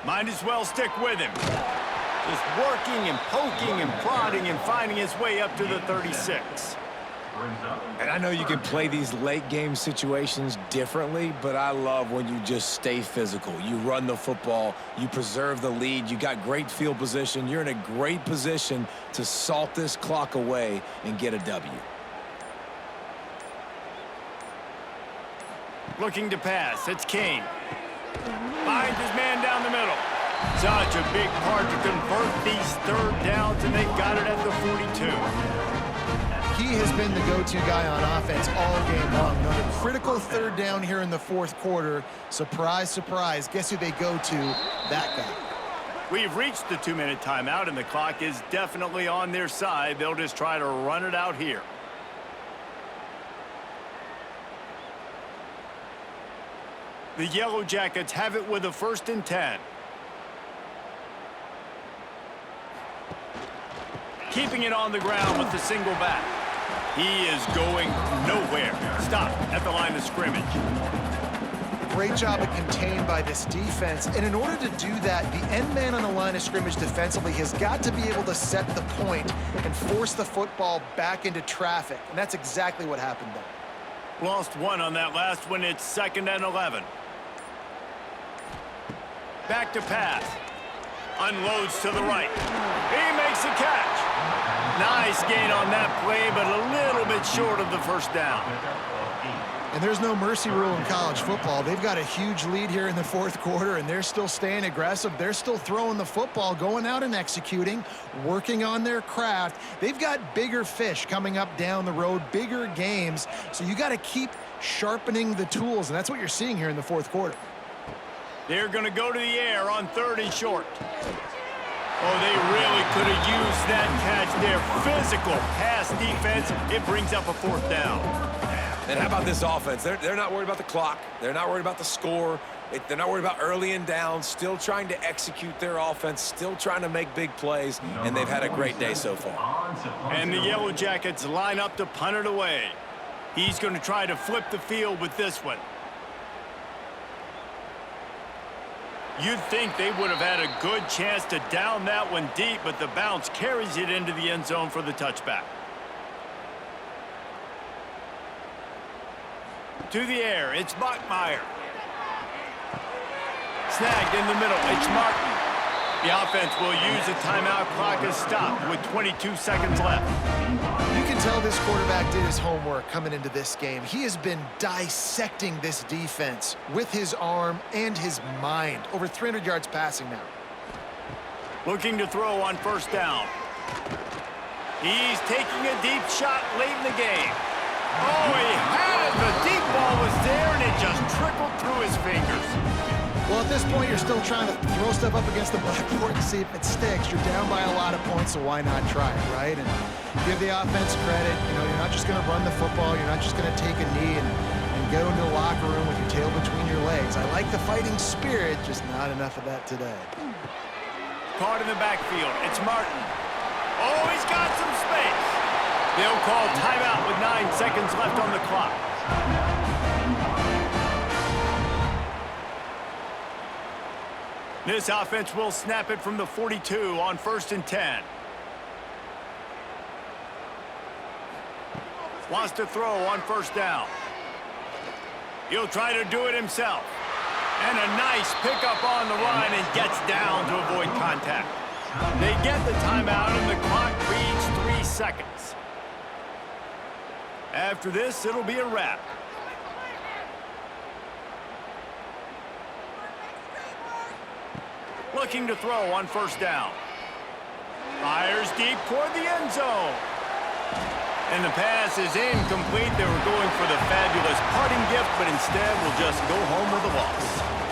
Might as well stick with him. Just working and poking and prodding and finding his way up to the 36. And I know you can play these late game situations differently, but I love when you just stay physical. You run the football, you preserve the lead, you got great field position, you're in a great position to salt this clock away and get a W. Looking to pass, it's Kane. Finds his man down the middle. Such a big part to convert these third downs, and they've got it at the 42. He has been the go-to guy on offense all game long. On a critical third down here in the fourth quarter, surprise, surprise, guess who they go to? That guy. We've reached the 2-minute timeout, and the clock is definitely on their side. They'll just try to run it out here. The Yellow Jackets have it with a 1st and 10. Keeping it on the ground with the single back. He is going nowhere. Stop at the line of scrimmage. Great job of contained by this defense. And in order to do that, the end man on the line of scrimmage defensively has got to be able to set the point and force the football back into traffic. And that's exactly what happened there. Lost one on that last one. It's 2nd and 11. Back to pass. Unloads to the right. He makes the catch. Nice gain on that play, but a little bit short of the 1st down. And there's no mercy rule in college football. They've got a huge lead here in the fourth quarter, and they're still staying aggressive. They're still throwing the football, going out and executing, working on their craft. They've got bigger fish coming up down the road, bigger games. So you got to keep sharpening the tools, and that's what you're seeing here in the fourth quarter. They're going to go to the air on 3rd and short. Oh, they really could have used that catch there. Physical pass defense. It brings up a 4th down. And how about this offense? They're not worried about the clock. They're not worried about the score. They're not worried about early and down. Still trying to execute their offense. Still trying to make big plays. And they've had a great day so far. And the Yellow Jackets line up to punt it away. He's going to try to flip the field with this one. You'd think they would have had a good chance to down that one deep, but the bounce carries it into the end zone for the touchback. To the air, it's Bachmeier. Snagged in the middle, it's Martin. The offense will use a timeout. Clock is stopped with 22 seconds left. You can tell this quarterback did his homework coming into this game. He has been dissecting this defense with his arm and his mind. Over 300 yards passing now. Looking to throw on 1st down. He's taking a deep shot late in the game. Oh, he had it. The deep ball was there, and it just trickled through his fingers. Well, at this point, you're still trying to throw stuff up against the blackboard and see if it sticks. You're down by a lot of points, so why not try it, right? And give the offense credit. You know, you're not just going to run the football. You're not just going to take a knee and go into the locker room with your tail between your legs. I like the fighting spirit, just not enough of that today. Caught in the backfield. It's Martin. Oh, he's got some space. They'll call timeout with 9 seconds left on the clock. This offense will snap it from the 42 on 1st and 10. Wants to throw on 1st down. He'll try to do it himself. And a nice pickup on the run and gets down to avoid contact. They get the timeout and the clock reads 3 seconds. After this, it'll be a wrap. Looking to throw on 1st down. Fires deep toward the end zone. And the pass is incomplete. They were going for the fabulous parting gift, but instead will just go home with a loss.